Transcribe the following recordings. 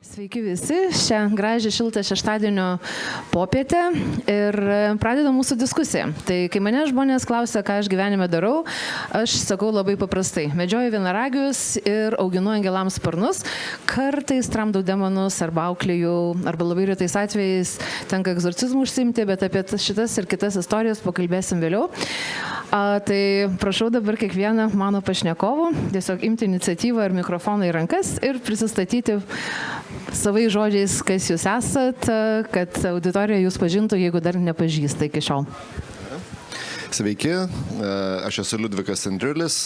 Sveiki visi, šią gražią šiltą šeštadienio popietę ir pradeda mūsų diskusiją. Tai kai mane žmonės klausia, ką aš gyvenime darau, aš sakau labai paprastai. Medžioju vienaragius ir auginu angelams sparnus, kartais tramdau demonus arba auklėju, arba labai retais atvejais tenka egzorcizmų užsiimti, bet apie šitas ir kitas istorijas pakalbėsim vėliau. Tai prašau dabar kiekvieną mano pašnekovų tiesiog imti iniciatyvą ir mikrofoną į rankas ir prisistatyti savai žodžiais, kas jūs esat, kad auditorija jūs pažintų, jeigu dar nepažįsta iki šiol. Sveiki, aš esu Liudvikas Andriulis,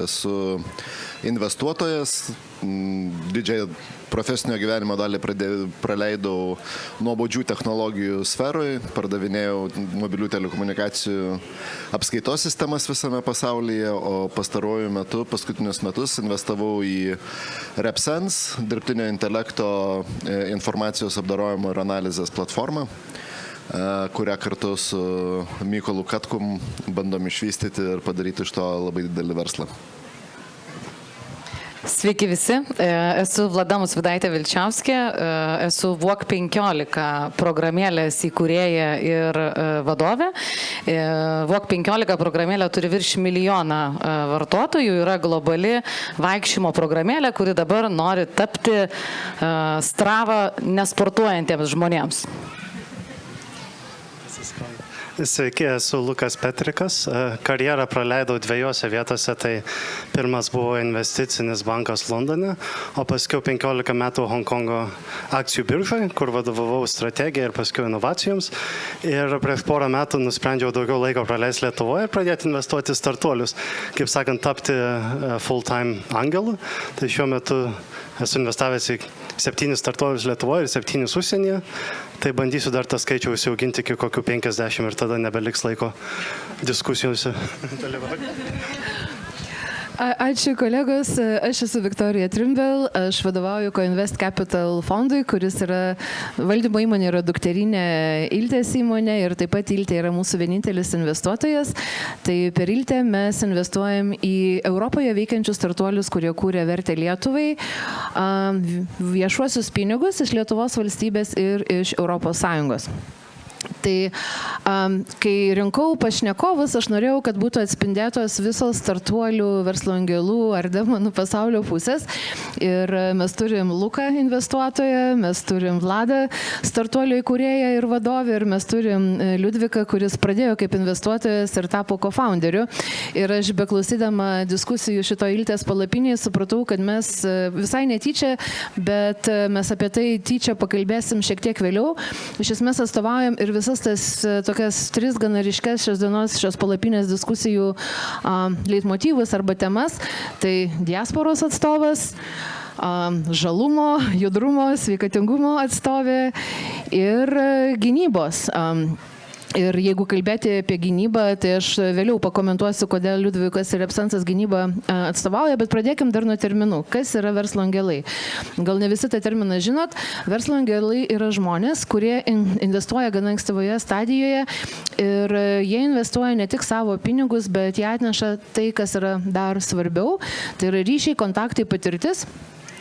esu investuotojas, didžiąją profesinio gyvenimo dalį praleidau nuobodžių technologijų sferoje, pardavinėjau mobilių telekomunikacijų apskaitos sistemas visame pasaulyje, o paskutinius metus investavau į RepSense, dirbtinio intelekto informacijos apdorojimo ir analizės platformą, kurią kartu su Mykolu Katkum bandom išvystyti ir padaryti iš to labai didelį verslą. Sveiki visi, esu Vlada Musvydaitė-Vilčiauskė, esu VOK15 programėlės įkūrėja ir vadovė. VOK15 programėlė turi virš 1 milijoną vartotojų, yra globali vaikščiojimo programėlė, kuri dabar nori tapti Strava nesportuojantiems žmonėms. Sveiki, esu Lukas Petrikas. Karjerą praleidau 2 vietose, tai pirmas buvo investicinis bankas Londone, o paskiau 15 metų Hongkongo akcijų biržoje, kur vadovavau strategiją ir paskiau inovacijoms. Ir prieš porą metų nusprendžiau daugiau laiko praleisti Lietuvoje ir pradėti investuoti startuolius, kaip sakant, tapti full-time angelu. Tai šiuo metu esu investavęs į 7 startuolius Lietuvoje ir 7 užsienyje. Tai bandysiu dar tą skaičių užsiauginti iki kokių 50 ir tada nebeliks laiko diskusijose dalyvauti. Ačiū kolegos, aš esu Viktorija Trimbel, aš vadovauju Coinvest Capital fondui, kuris yra valdymo įmonė, yra dukterinė Iltės įmonė ir taip pat Iltė yra mūsų vienintelis investuotojas. Tai per Iltę mes investuojam į Europoje veikiančius startuolius, kurie kūrė vertę Lietuvai, viešuosius pinigus iš Lietuvos valstybės ir iš Europos Sąjungos. Tai kai rinkau pašnekovus, aš norėjau, kad būtų atspindėtos visos startuolių, verslo angelų ar demonų pasaulio pusės. Ir mes turim Luką investuotoją, mes turim Vladą startuolio įkūrėją ir vadovę, ir mes turim Liudviką, kuris pradėjo kaip investuotojas ir tapo co-founderiu. Ir aš beklausydama diskusijų šito Iltės palapinėje supratau, kad mes visai netyčia, bet mes apie tai tyčia pakalbėsim šiek tiek vėliau. Iš esmės atstovaujam ir visas tas tokias 3 gana ryškes šios palapinės diskusijų leitmotyvus arba temas. Tai diasporos atstovas, žalumo, judrumo, sveikatingumo atstovė ir gynybos. Ir jeigu kalbėti apie gynybą, tai aš vėliau pakomentuosiu, kodėl Liudvikas ir RepSensas gynybą atstovauja, bet pradėkim dar nuo terminų. Kas yra verslo angelai? Gal ne visi tą terminą žinot. Verslo angelai yra žmonės, kurie investuoja gana ankstyvoje stadijoje ir jie investuoja ne tik savo pinigus, bet jie atneša tai, kas yra dar svarbiau. Tai yra ryšiai, kontaktai, patirtis.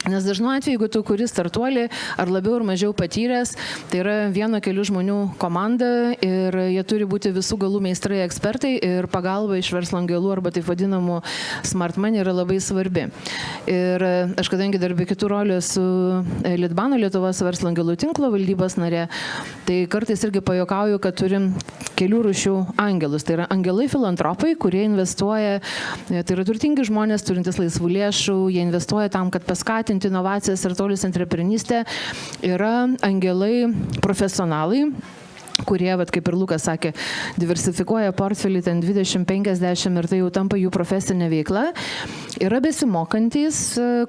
Nes dažnu atveju, jeigu tu kuri startuolį, ar labiau ar mažiau patyręs, tai yra vieno kelių žmonių komanda ir jie turi būti visų galų meistrai, ekspertai ir pagalba iš verslo angelų arba taip vadinamų smart money yra labai svarbi. Ir aš kadangi dar be kitų rolių esu Litbano Lietuvos verslo angelų tinklo valdybos narė, tai kartais irgi pajokauju, kad turim kelių rūšių angelus. Tai yra angelai filantropai, kurie investuoja, tai yra turtingi žmonės, turintys laisvų lėšų, jie investuoja tam, kad paskatinti inovacijas ir tolius antreprenystę. Yra angelai profesionalai, kurie, kaip ir Lukas sakė, diversifikuoja portfelį ten 20-50 ir tai jau tampa jų profesinė veikla. Yra besimokantys,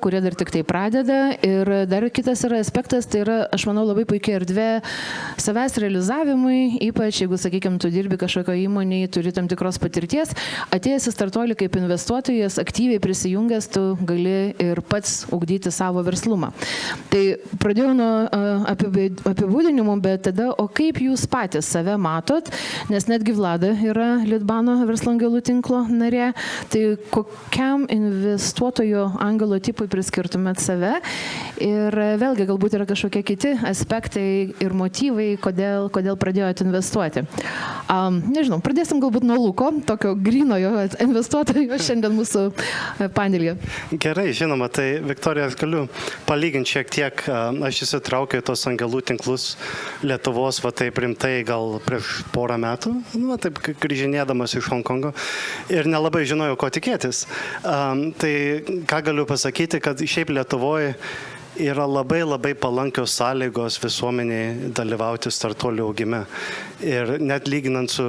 kurie dar tik tai pradeda. Ir dar kitas yra aspektas, tai yra, aš manau, labai puikia erdvė savęs realizavimui, ypač jeigu, sakykime, tu dirbi kažkokio įmonėje, turi tam tikros patirties, atėjęs į startuolį kaip investuotojas, aktyviai prisijungęs, tu gali ir pats ugdyti savo verslumą. Tai pradėjau nuo apibūdinimų, bet tada, o kaip jūs patys save matot, nes netgi Vlada yra Litbano verslo angelų tinklo narė, tai kokiam investuotojo angelo tipui priskirtumėt save Ir vėlgi galbūt yra kažkokie kiti aspektai ir motyvai, kodėl pradėjote investuoti. Nežinau, pradėsim galbūt nuo Luko, tokio grynojo investuotojo šiandien mūsų panelyje. Gerai, žinoma, tai Viktorija, aš galiu palyginti šiek tiek, aš įsitraukiau į tos angelų tinklus Lietuvos, va taip rimtai gal prieš porą metų, va taip grįžinėdamas iš Honkongo ir nelabai žinojau, ko tikėtis. Tai ką galiu pasakyti, kad šiaip Lietuvoje yra labai palankios sąlygos visuomeniai dalyvauti startuolių augime. Ir net lyginant su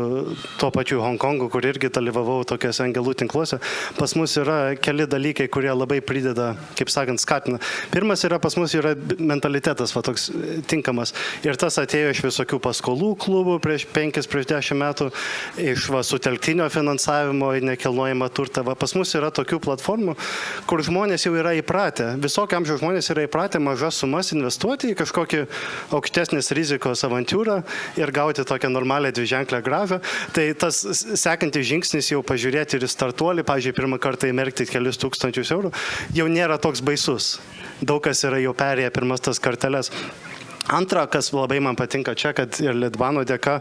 tuo pačiu Honkongu, kur irgi dalyvavau tokiuose angelų tinkluose, pas mus yra keli dalykai, kurie labai prideda, kaip sakant, skatina. Pirmas yra, pas mus yra mentalitetas, va toks tinkamas. Ir tas atėjo iš visokių paskolų klubų prieš 5-10 metų, iš sutelktinio finansavimo į nekilnojamą turtą. Va, pas mus yra tokių platformų, kur žmonės jau yra įpratę, visokio amžiaus žmonės yra įpratę mažas sumas investuoti į kažkokį aukštesnės rizikos avantūrą ir gauti tokią normalią dviženklę grąžą. Tai tas sekantis žingsnis jau pažiūrėti ir į startuolį, pavyzdžiui, pirmą kartą įmerkti kelis tūkstančius eurų, jau nėra toks baisus. Daug kas yra jau perėję pirmas tas karteles. Antra, kas labai man patinka čia, kad ir Litbano dėka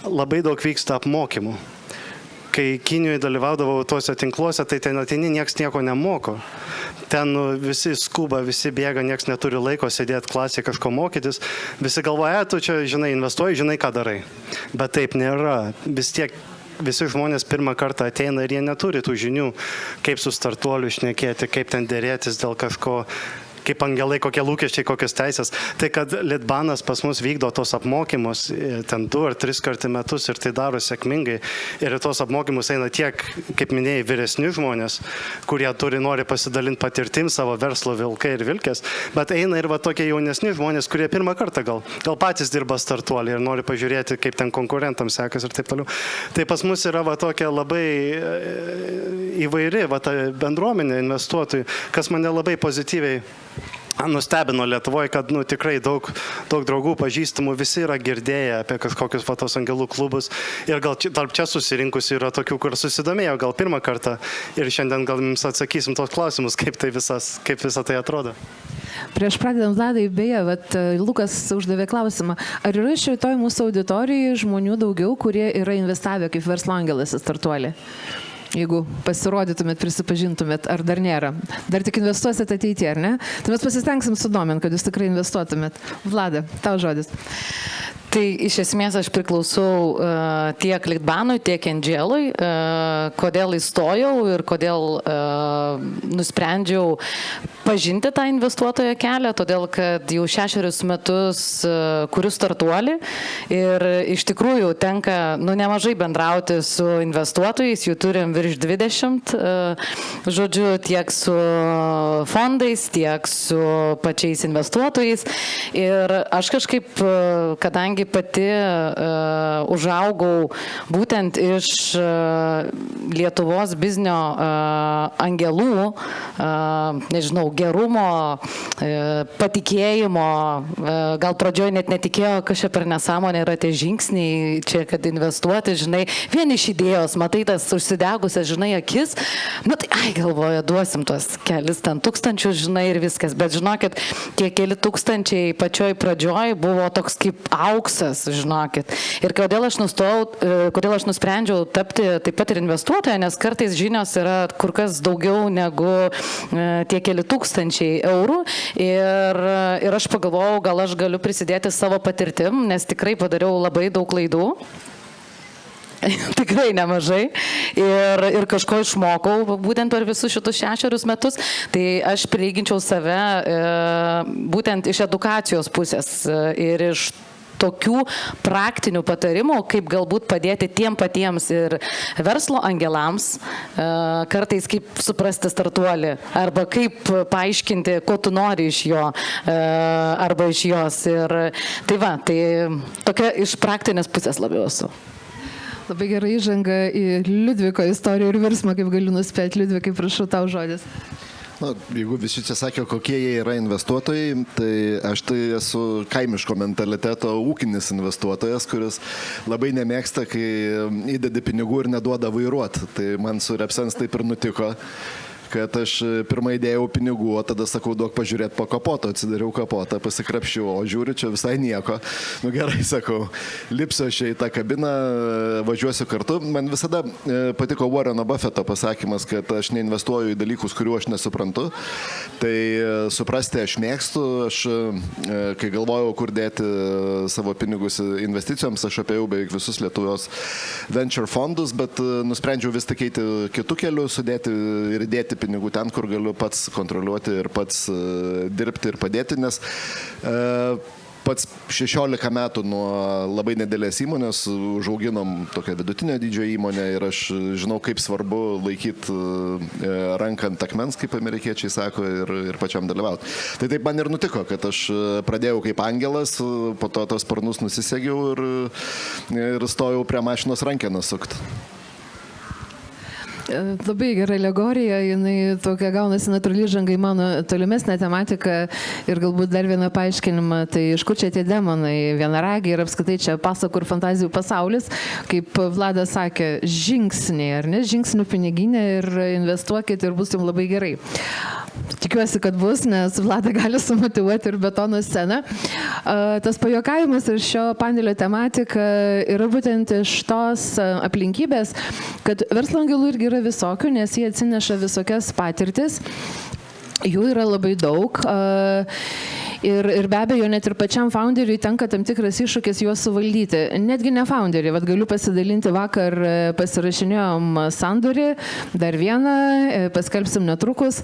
labai daug vyksta apmokymų. Kai Kinijoje dalyvaudavau tuose tinkluose, tai ten ateini, nieks nieko nemoko. Ten visi skuba, visi bėga, nieks neturi laiko sėdėti klasėje kažko mokytis. Visi galvoja, tu čia, žinai, investuoji, žinai, ką darai. Bet taip nėra. Vis tiek visi žmonės pirmą kartą ateina ir jie neturi tų žinių, kaip su startuoliu šnekėti, kaip ten dėrėtis dėl kažko, kaip angelai, kokie lūkesčiai, kokios teisės. Tai kad Litbanas pas mus vykdo tos apmokymus ten 2 ar 3 kartų metus ir tai daro sėkmingai. Ir tos apmokymus eina tiek, kaip minėjai, vyresni žmonės, kurie nori pasidalinti patirtim savo verslo vilkai ir vilkės, bet eina ir va tokie jaunesni žmonės, kurie pirmą kartą gal patys dirba startuolį ir nori pažiūrėti, kaip ten konkurentams sekas ir taip toliau. Tai pas mus yra va tokia labai įvairi va ta bendruomenė investuotojų, kas mane labai pozityviai nustebino Lietuvoje, kad tikrai daug draugų pažįstamų, visi yra girdėję apie kažkokius tos angelų klubus ir gal tarp čia susirinkusi yra tokių, kur susidomėjo gal pirmą kartą ir šiandien gal jums atsakysim tos klausimus, kaip visa tai atrodo. Prieš pradedant, Vladai, beje, Lukas uždavė klausimą, ar yra šitoj mūsų auditorijai žmonių daugiau, kurie yra investavę kaip verslo angelas į startuolį? Jeigu pasirodytumėt, prisipažintumėt, ar dar nėra. Dar tik investuosit ateityje, ar ne? Tai mes pasistengsim sudomint, kad jūs tikrai investuotumėt. Vlada, tau žodis. Tai iš esmės aš priklausau tiek Litbanui, tiek Angelui, kodėl įstojau ir kodėl nusprendžiau pažinti tą investuotojo kelią, todėl kad jau 6 metus kuriu startuolį ir iš tikrųjų tenka nemažai bendrauti su investuotojais, jų turim virš 20, žodžiu, tiek su fondais, tiek su pačiais investuotojais. Ir aš kažkaip, kadangi pati užaugau būtent iš Lietuvos biznio angelų, nežinau, gerumo, patikėjimo, gal pradžioj net netikėjo, kas čia per nesąmonė yra tie žingsniai, čia kad investuoti, žinai, vien iš idėjos, matai tas užsidegusias, žinai, akis, tai galvoju, duosim tuos kelis ten tūkstančius, žinai, ir viskas, bet žinokit, tie keli tūkstančiai pačioj pradžioj buvo toks kaip auksas, žinokit. Ir kodėl aš nusprendžiau tapti taip pat ir investuotoja, nes kartais žinios yra kur kas daugiau negu tie keli tūkstančiai eurų. Ir aš pagalvojau, gal aš galiu prisidėti savo patirtim, nes tikrai padariau labai daug klaidų. Tikrai nemažai. Ir kažko išmokau būtent per visus šitus 6 metus. Tai aš prilyginčiau save būtent iš edukacijos pusės ir iš tokių praktinių patarimų, kaip galbūt padėti tiem patiems ir verslo angelams, kartais kaip suprasti startuolį, arba kaip paaiškinti, ko tu nori iš jo, arba iš jos. Ir tai tokia iš praktinės pusės labiau esu. Labai gerai įžanga į Liudviko istoriją ir virsmą, kaip galiu nuspėti. Liudvikai, prašau, tau žodis. Jeigu visi čia sakė, kokie jie yra investuotojai, tai aš tai esu kaimiško mentaliteto ūkinis investuotojas, kuris labai nemėgsta, kai įdedi pinigų ir neduoda vairuoti. Tai man su Repsens taip ir nutiko, kad aš pirmą įdėjau pinigų, o tada sakau, duok pažiūrėti po kapoto, atsidariau kapotą, pasikrapščiau, o žiūriu, čia visai nieko. Nu gerai, sakau, lipsiu aš į tą kabiną, važiuosiu kartu. Man visada patiko Warreno Buffetto pasakymas, kad aš neinvestuoju į dalykus, kuriuo aš nesuprantu. Tai suprasti aš mėgstu, aš kai galvojau, kur dėti savo pinigus investicijoms, aš apėjau beveik visus Lietuvos venture fondus, bet nusprendžiau vis tik eiti kitų kelių, sudėti ir dėti pinigų ten, kur galiu pats kontroliuoti ir pats dirbti ir padėti, nes pats 16 metų nuo labai nedėlės įmonės užauginom tokią vidutinio dydžio įmonę ir aš žinau, kaip svarbu laikyti ranką ant akmens, kaip amerikiečiai sako, ir pačiam dalyvauti. Tai taip man ir nutiko, kad aš pradėjau kaip angelas, po to tos sparnus nusisegiau ir stojau prie mašinos rankeną sukti. Labai gera alegorija, jinai tokia gaunasi natūrali žanga į mano tolimesnę tematiką ir galbūt dar vieną paaiškinimą, tai iš kur čia tie demonai, vienaragiai ir apskritai čia pasakų ir fantazijų pasaulis, kaip Vladas sakė, žingsniai, ar ne, žingsnių piniginė ir investuokit ir bus jums labai gerai. Tikiuosi, kad bus, nes Vlada gali sumotyvuoti ir betono sceną. Tas pajuokavimas ir šio panelio tematika yra būtent iš tos aplinkybės, kad verslo angelų irgi yra visokių, nes jie atsineša visokias patirtis, jų yra labai daug. Ir be abejo, net ir pačiam founderiui tenka tam tikras iššūkis juos suvaldyti. Netgi ne founderiui, vat galiu pasidalinti, vakar pasirašinėjom sandorį, dar vieną, paskelbsim netrukus.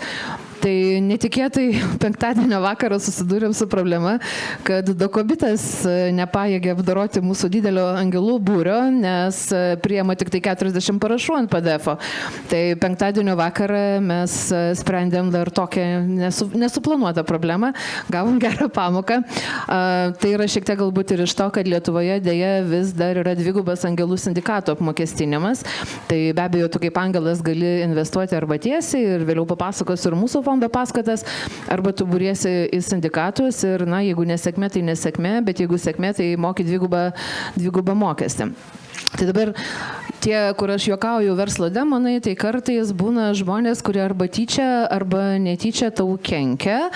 Tai netikėtai penktadienio vakarą susidūrėm su problema, kad Dokobitas nepajėgė apdoroti mūsų didelio angelų būrio, nes priema tik tai 40 parašų ant PDF-o. Tai penktadienio vakarą mes sprendėm dar tokią nesuplanuotą problemą, gavom gerą pamoką. Tai yra šiek tiek galbūt ir iš to, kad Lietuvoje dėja vis dar yra dvigubas angelų sindikato apmokestinimas. Tai be abejo, tu kaip angelas gali investuoti arba tiesiai ir vėliau papasakosiu ir mūsų fondo paskatas, arba tu būriesi į sindikatus ir, na, jeigu nesėkmė, tai nesėkmė, bet jeigu sėkmė, tai moki dvigubą mokestį. Tai dabar tie, kur aš juokauju verslo demonai, tai kartais būna žmonės, kurie arba tyčia, arba netyčia tau kenkia.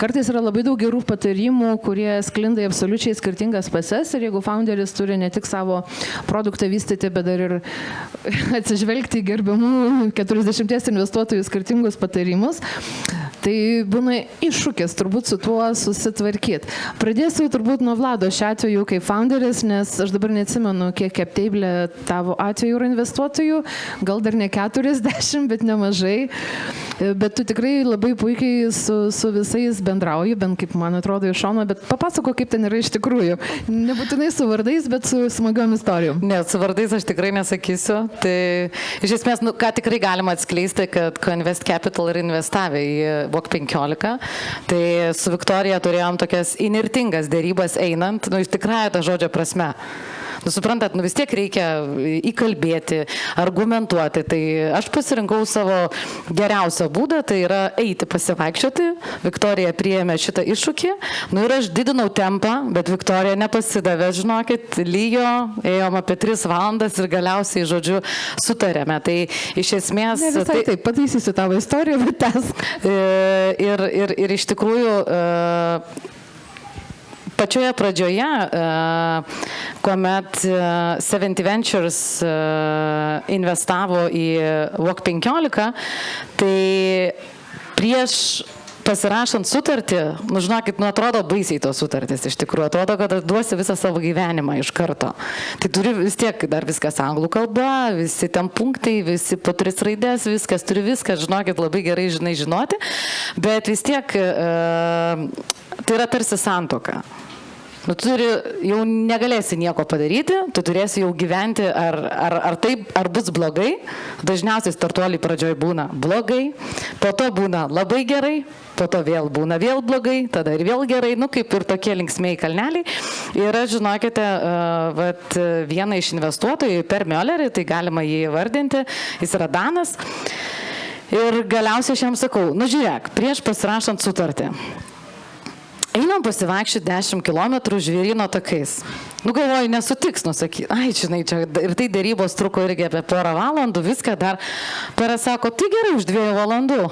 Kartais yra labai daug gerų patarimų, kurie sklinda į absoliučiai skirtingas puses ir jeigu founderis turi ne tik savo produktą vystyti, bet dar ir atsižvelgti į gerbiamų 40 investuotojų skirtingus patarimus, tai būna iššūkis turbūt su tuo susitvarkyti. Pradėsiu turbūt nuo Vlado šiuo atveju kaip founderis, nes aš dabar neatsimenu, kiek CapTable tavo atveju yra investuotojų, gal dar ne 40, bet nemažai. Bet tu tikrai labai puikiai su visais bendrauji, bent kaip man atrodo iš šono, bet papasako, kaip ten yra iš tikrųjų. Nebūtinai su vardais, bet su smagiom istorijom. Ne, su vardais aš tikrai nesakysiu. Tai iš esmės, ką tikrai galima atskleisti, kad Coinvest Capital yra investavę į Walk 15. Tai su Viktorija turėjom tokias įnirtingas dėrybas einant, iš tikrąją tą žodžio prasme. Suprantat, vis tiek reikia įkalbėti, argumentuoti. Tai aš pasirinkau savo geriausią būdą, tai yra eiti pasivaikščioti. Viktorija priėmė šitą iššūkį. Ir aš didinau tempą, bet Viktorija nepasidavė, žinokit, lyjo, ėjom apie 3 valandas ir galiausiai, žodžiu, sutarėme. Tai iš esmės... Ne visai taip, pataisysiu tavo istoriją, bet tas. Ir iš tikrųjų... Pačioje pradžioje, kuomet 70 Ventures investavo į Walk 15, tai prieš pasirašant sutartį, žinokit, atrodo baisiai tos sutartys iš tikrųjų, atrodo, kad duosi visą savo gyvenimą iš karto. Tai turi vis tiek dar viskas anglų kalba, visi ten punktai, visi po 3 raidės, viskas, turi viskas, žinokit, labai gerai žinoti, bet vis tiek tai yra tarsi santuoka. Tu jau negalėsi nieko padaryti, tu turėsi jau gyventi ar taip, ar bus blogai. Dažniausiai startuoliai pradžioj būna blogai, po to būna labai gerai, po to vėl būna vėl blogai, tada ir vėl gerai, kaip ir tokie linksmieji kalneliai. Ir aš, žinokite, vieną iš investuotojų, Per Möllerį, tai galima jį vardinti, jis yra Danas. Ir galiausiai aš jam sakau, žiūrėk, prieš pasirašant sutartį, einam pasivaikščioti 10 km žvėryno takais. Galvoju, nesutiks, nusaky, žinai, čia ir tai dėrybos truko irgi apie porą valandų, viską dar sako, tai gerai už 2 valandų.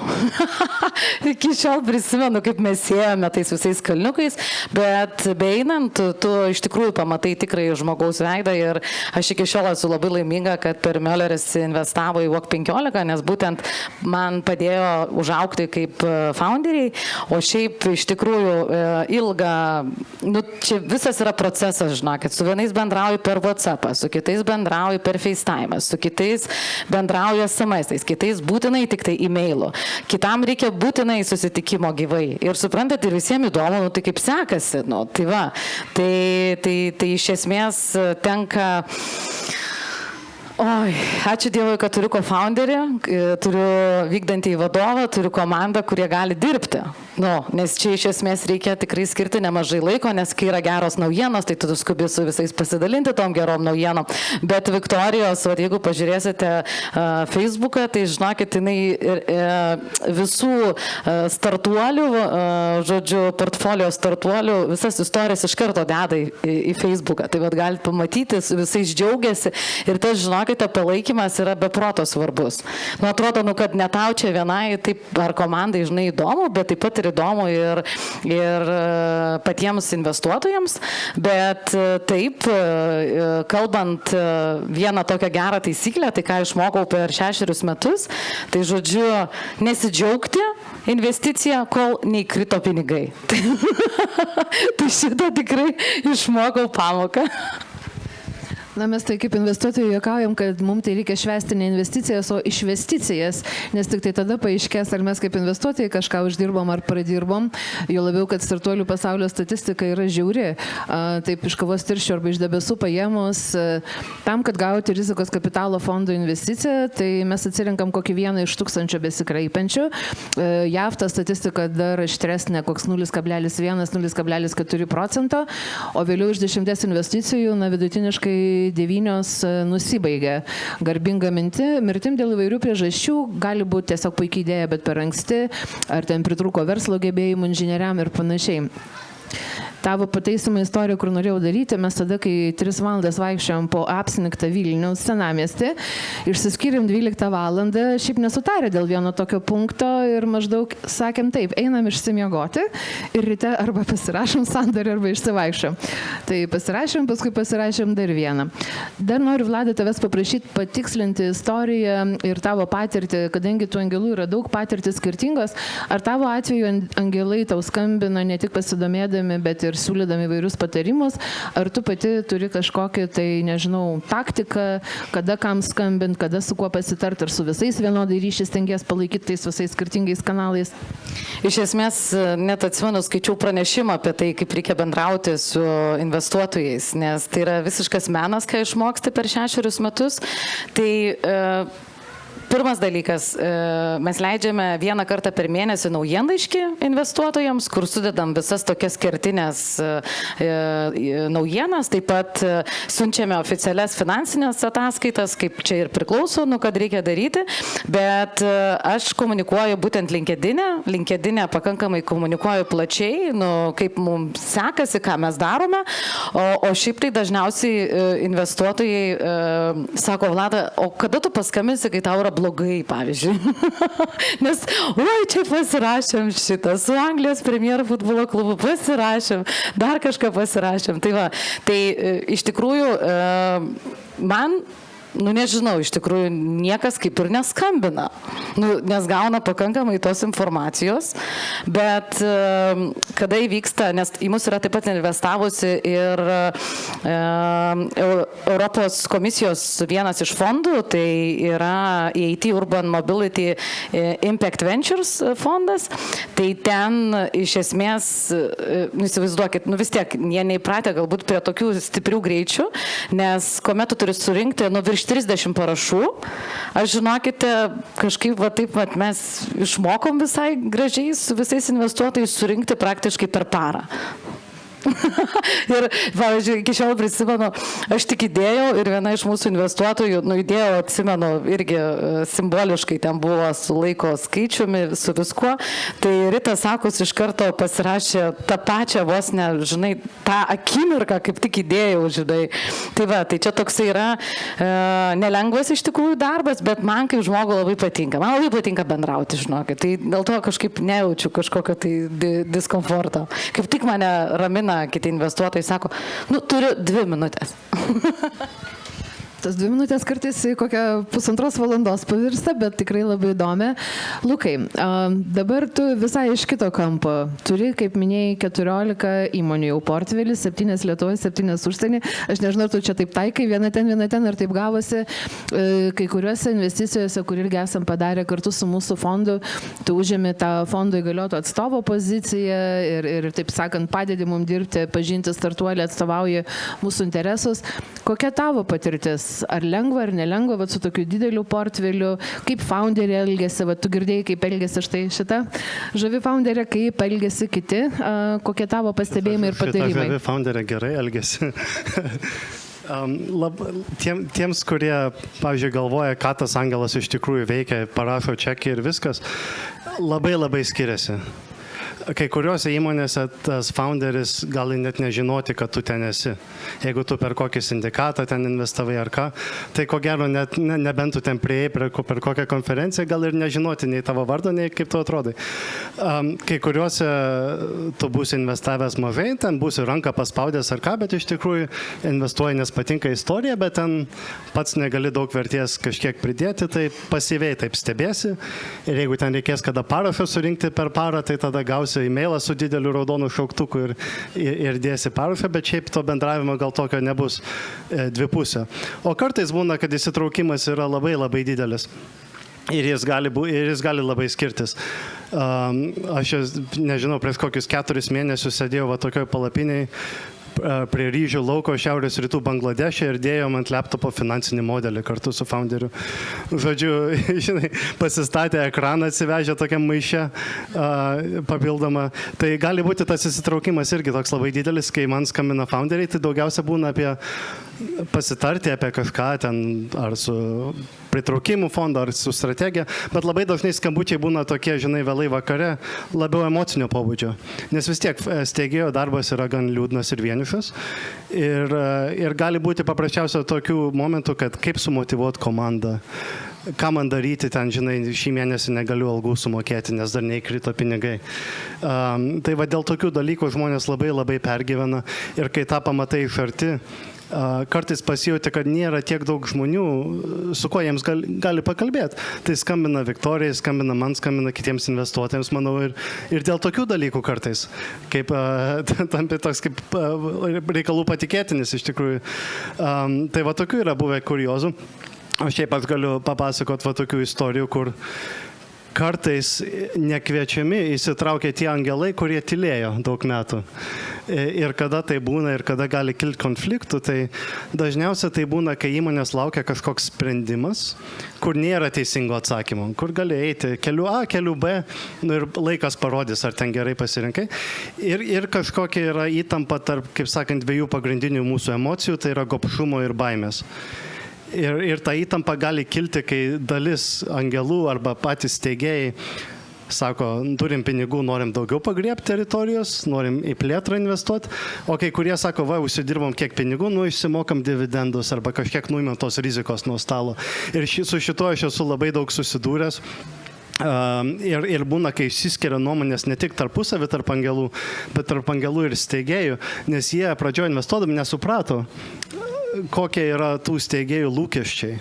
Iki šiol prisimenu, kaip mes ėjome tais visais kalniukais, bet beeinant, tu iš tikrųjų pamatai tikrai žmogaus veidą ir aš iki šiol esu labai laiminga, kad per Mölleris investavo į WOK15, nes būtent man padėjo užaukti kaip founderiai, o šiaip iš tikrųjų ilgą, čia visas yra procesas, žinok, kad su vienais bendrauju per WhatsAppą, su kitais bendrauju per FaceTime, su kitais bendrauju SMS-ais, kitais būtinai tik tai e-mailu, kitam reikia būtinai susitikimo gyvai. Ir suprantat, ir visiems įdomu, tai kaip sekasi, tai va, tai iš esmės tenka... Oi, ačiū Dievui, kad turiu co-founderį, turiu vykdantį vadovą, turiu komandą, kurie gali dirbti. Nes čia iš esmės reikia tikrai skirti nemažai laiko, nes kai yra geros naujienos, tai tu skubi su visais pasidalinti tom gerom naujienom. Bet Viktorijos, jeigu pažiūrėsite Facebooką, tai žinokit, jinai visų startuolių, žodžiu, portfolio startuolių, visas istorijas iš karto deda į Facebooką. Tai galite pamatyti, visais džiaugiasi ir tas, žinokite, palaikymas yra beproto svarbus. Atrodo, kad ne tau čia vienai, taip, ar komandai, žinai, įdomu, bet taip pat ir įdomu ir patiems investuotojams, bet taip, kalbant vieną tokią gerą taisyklę, tai ką išmokau per 6 metus, tai žodžiu, nesidžiaugti investiciją, kol neįkrito pinigai. Tai šitą tikrai išmokau pamoką. Mes tai kaip investuotojai juokaujam, kad mums tai reikia švęsti ne investicijas, o išvesticijas, nes tik tai tada paaiškės, ar mes kaip investuotojai kažką uždirbom ar pradirbom, jo labiau, kad startuolių pasaulio statistika yra žiauri. Taip iš kavos tirščių arba iš debesų paėmus, tam, kad gauti rizikos kapitalo fondo investiciją, tai mes atsirinkam kokį 1 iš 1000 besikreipiančių. JAV ta statistika dar aštresnė, koks 0,1–0,4%, o vėliau iš 10 investicijų, vidutiniškai 9 nusibaigia. Garbinga mirtim dėl įvairių priežasčių, gali būti tiesiog puikiai idėja, bet per anksti, ar ten pritrūko verslo gebėjimų inžinieriam ir panašiai. Tavo pataisymą istoriją, kur norėjau daryti, mes tada, kai 3 valandas vaikščiojom po apsniktą Vilniaus senamiestį, išsiskyrėm 12 valandą, šiaip nesutarė dėl vieno tokio punkto ir maždaug sakėm taip, einam išsimiegoti ir ryte arba pasirašom sandorį, arba išsivaikščiom. Tai pasirašėm, paskui pasirašėm dar vieną. Dar noriu, Vladai, tavęs paprašyti patikslinti istoriją ir tavo patirtį, kadangi tų angelų yra daug, patirtis skirtingos. Ar tavo atveju angelai tau skambina ne tik pasidomėdami, bet ir siūlydami įvairius patarimus, ar tu pati turi kažkokį, tai nežinau, taktiką, kada kam skambint, kada su kuo pasitart, ar su visais vienodai ryšys stengies palaikyti tais visais skirtingais kanalais? Iš esmės, net atsimenu, skaičiau pranešimą apie tai, kaip reikia bendrauti su investuotojais, nes tai yra visiškas menas, ką išmoksti per 6 metus. Tai pirmas dalykas, mes leidžiame 1 kartą per mėnesį naujienlaiškį investuotojams, kur sudedam visas tokias kertinės naujienas, taip pat siunčiame oficialias finansinės ataskaitas, kaip čia ir priklauso, kad reikia daryti, bet aš komunikuoju būtent LinkedIn'e pakankamai komunikuoju plačiai, kaip mums sekasi, ką mes darome, o šiaip tai dažniausiai investuotojai sako, Vlada, o kada tu paskambinsi, kai tau yra blogai, pavyzdžiui. Nes, čia pasirašėm šitą, su Anglijos premjero futbolo klubu pasirašėm, dar kažką pasirašėm. Tai va, tai iš tikrųjų man, nežinau, iš tikrųjų niekas kaip ir neskambina, nes gauna pakankamai tos informacijos, bet kada įvyksta, nes į mus yra taip pat investavusi ir Europos komisijos vienas iš fondų, tai yra EIT Urban Mobility Impact Ventures fondas, tai ten iš esmės, įsivaizduokit, vis tiek, jie neįpratę galbūt prie tokių stiprių greičių, nes kuomet tu turi surinkti, virš 30 parašų. Aš žinokite, kažkaip taip mes išmokom visai gražiai su visais investuotojais surinkti praktiškai per parą. Ir, pavyzdžiui, iki šiol prisimenu, aš tik įdėjau ir viena iš mūsų investuotojų, įdėjau, atsimenu, irgi simboliškai ten buvo su laiko skaičiumi, su viskuo. Tai Rita Sakus iš karto pasirašė tą pačią vos ne, žinai, tą akimirką, kaip tik įdėjau, žinai. Tai va, tai čia toksai yra nelengvas iš tikrųjų darbas, bet man kaip žmogui labai patinka. Man labai patinka bendrauti, žinokit. Tai dėl to kažkaip nejaučiu kažkokio tai diskomforto. Kaip tik mane ramina kiti investuotojai, sako, turiu 2 minutės. Tas 2 minutės kartais kokią 1,5 valandos pavirsta, bet tikrai labai įdomi. Lukai, dabar tu visai iš kito kampo. Turi, kaip minėjai, 14 įmonių jau portfelį, 7 Lietuvoje, 7 užsienį. Aš nežinau, tu čia taip taikai, viena ten, ar taip gavosi. Kai kuriuose investicijose, kur irgi esam padarę kartu su mūsų fondu, tu užėmė tą fondo įgalioto atstovo poziciją ir taip sakant, padedi mums dirbti, pažinti startuolį, atstovauji mūsų interesus. Kokia tavo patirtis? Ar lengva, ar nelengva, su tokiu dideliu portfeliu, kaip founderė elgėsi, tu girdėjai, kaip elgėsi štai šita žavi founderė, kaip elgėsi kiti, kokie tavo pastebėjimai ir patarimai? Žavi founderė gerai elgėsi. Tiems, kurie, pavyzdžiui, galvoja, ką tas angelas iš tikrųjų veikia, parašo čekį ir viskas, labai skiriasi. Kai kuriuose įmonėse tas founderis gali net nežinoti, kad tu ten esi. Jeigu tu per kokį sindikatą ten investavai ar ką, tai ko gero nebent tu ten prieėjai per kokią konferenciją, gal ir nežinoti nei tavo vardo, nei kaip tu atrodai. Kai kuriuose tu būsi investavęs mažai, ten būsi ranką paspaudęs ar ką, bet iš tikrųjų investuoji, nes patinka istorija, bet ten pats negali daug vertės kažkiek pridėti, tai pasyviai taip stebėsi. Ir jeigu ten reikės kada parašą surinkti per parą, tai tada gausi e-mailą su dideliu raudonu šauktuku ir dėsi parašą, bet šiaip to bendravimo gal tokio nebus dvipusio. O kartais būna, kad įsitraukimas yra labai didelis. Ir jis gali labai skirtis. Aš, nežinau, prieš kokius 4 mėnesius sėdėjau tokioj palapiniai prie ryžių lauko šiaurės rytų Bangladeše ir dėjom ant laptopo finansinį modelį kartu su founderiu. Žodžiu, žinai, pasistatė ekraną, atsivežė tokiam maiše papildomą. Tai gali būti tas įsitraukimas irgi toks labai didelis, kai man skambina founderiai, tai daugiausia būna apie pasitarti apie kažką ten, ar su pritraukimų fondu, ar su strategija, bet labai dažnai skambučiai būna tokie, žinai, vėlai vakare, labiau emocinio pobūdžio. Nes vis tiek steigėjo darbas yra gan liūdnas ir vienišas. Ir gali būti paprasčiausia tokių momentų, kad kaip sumotyvuoti komandą. Ką man daryti ten, žinai, šį mėnesį negaliu algų sumokėti, nes dar neįkrito pinigai. Tai va dėl tokių dalykų žmonės labai pergyvena ir kai tą pamatai iš arti, kartais pasijauti, kad nėra tiek daug žmonių, su kuo jiems gali pakalbėti. Tai skambina Viktorijai, skambina man, skambina kitiems investuotojams, manau, ir dėl tokių dalykų kartais, kaip tampi toks kaip reikalų patikėtinis iš tikrųjų. Tai va tokių yra buvę kuriozų. O šiaip aš galiu papasakoti va tokių istorijų, kur kartais nekviečiami įsitraukia tie angelai, kurie tylėjo daug metų. Ir kada tai būna, ir kada gali kilti konfliktų, tai dažniausiai tai būna, kai įmonės laukia kažkoks sprendimas, kur nėra teisingo atsakymo, kur gali eiti keliu A, keliu B, ir laikas parodys, ar ten gerai pasirinkai. Ir kažkokia yra įtampa tarp, kaip sakant, 2 pagrindinių mūsų emocijų, tai yra gobšumo ir baimės. Ir ta įtampa gali kilti, kai dalis angelų arba patys steigėjai sako, turim pinigų, norim daugiau pagriebti teritorijos, norim į plėtrą investuoti, o kai kurie sako, va, užsidirbom kiek pinigų, išsimokam dividendus arba kažkiek nuimam tos rizikos nuo stalo. Ir su šito aš esu labai daug susidūręs. Ir būna, kai išsiskiria nuomonės ne tik tarpusavį tarp angelų, bet tarp angelų ir steigėjų, nes jie pradžioje investuodami nesuprato, kokie yra tų steigėjų lūkesčiai,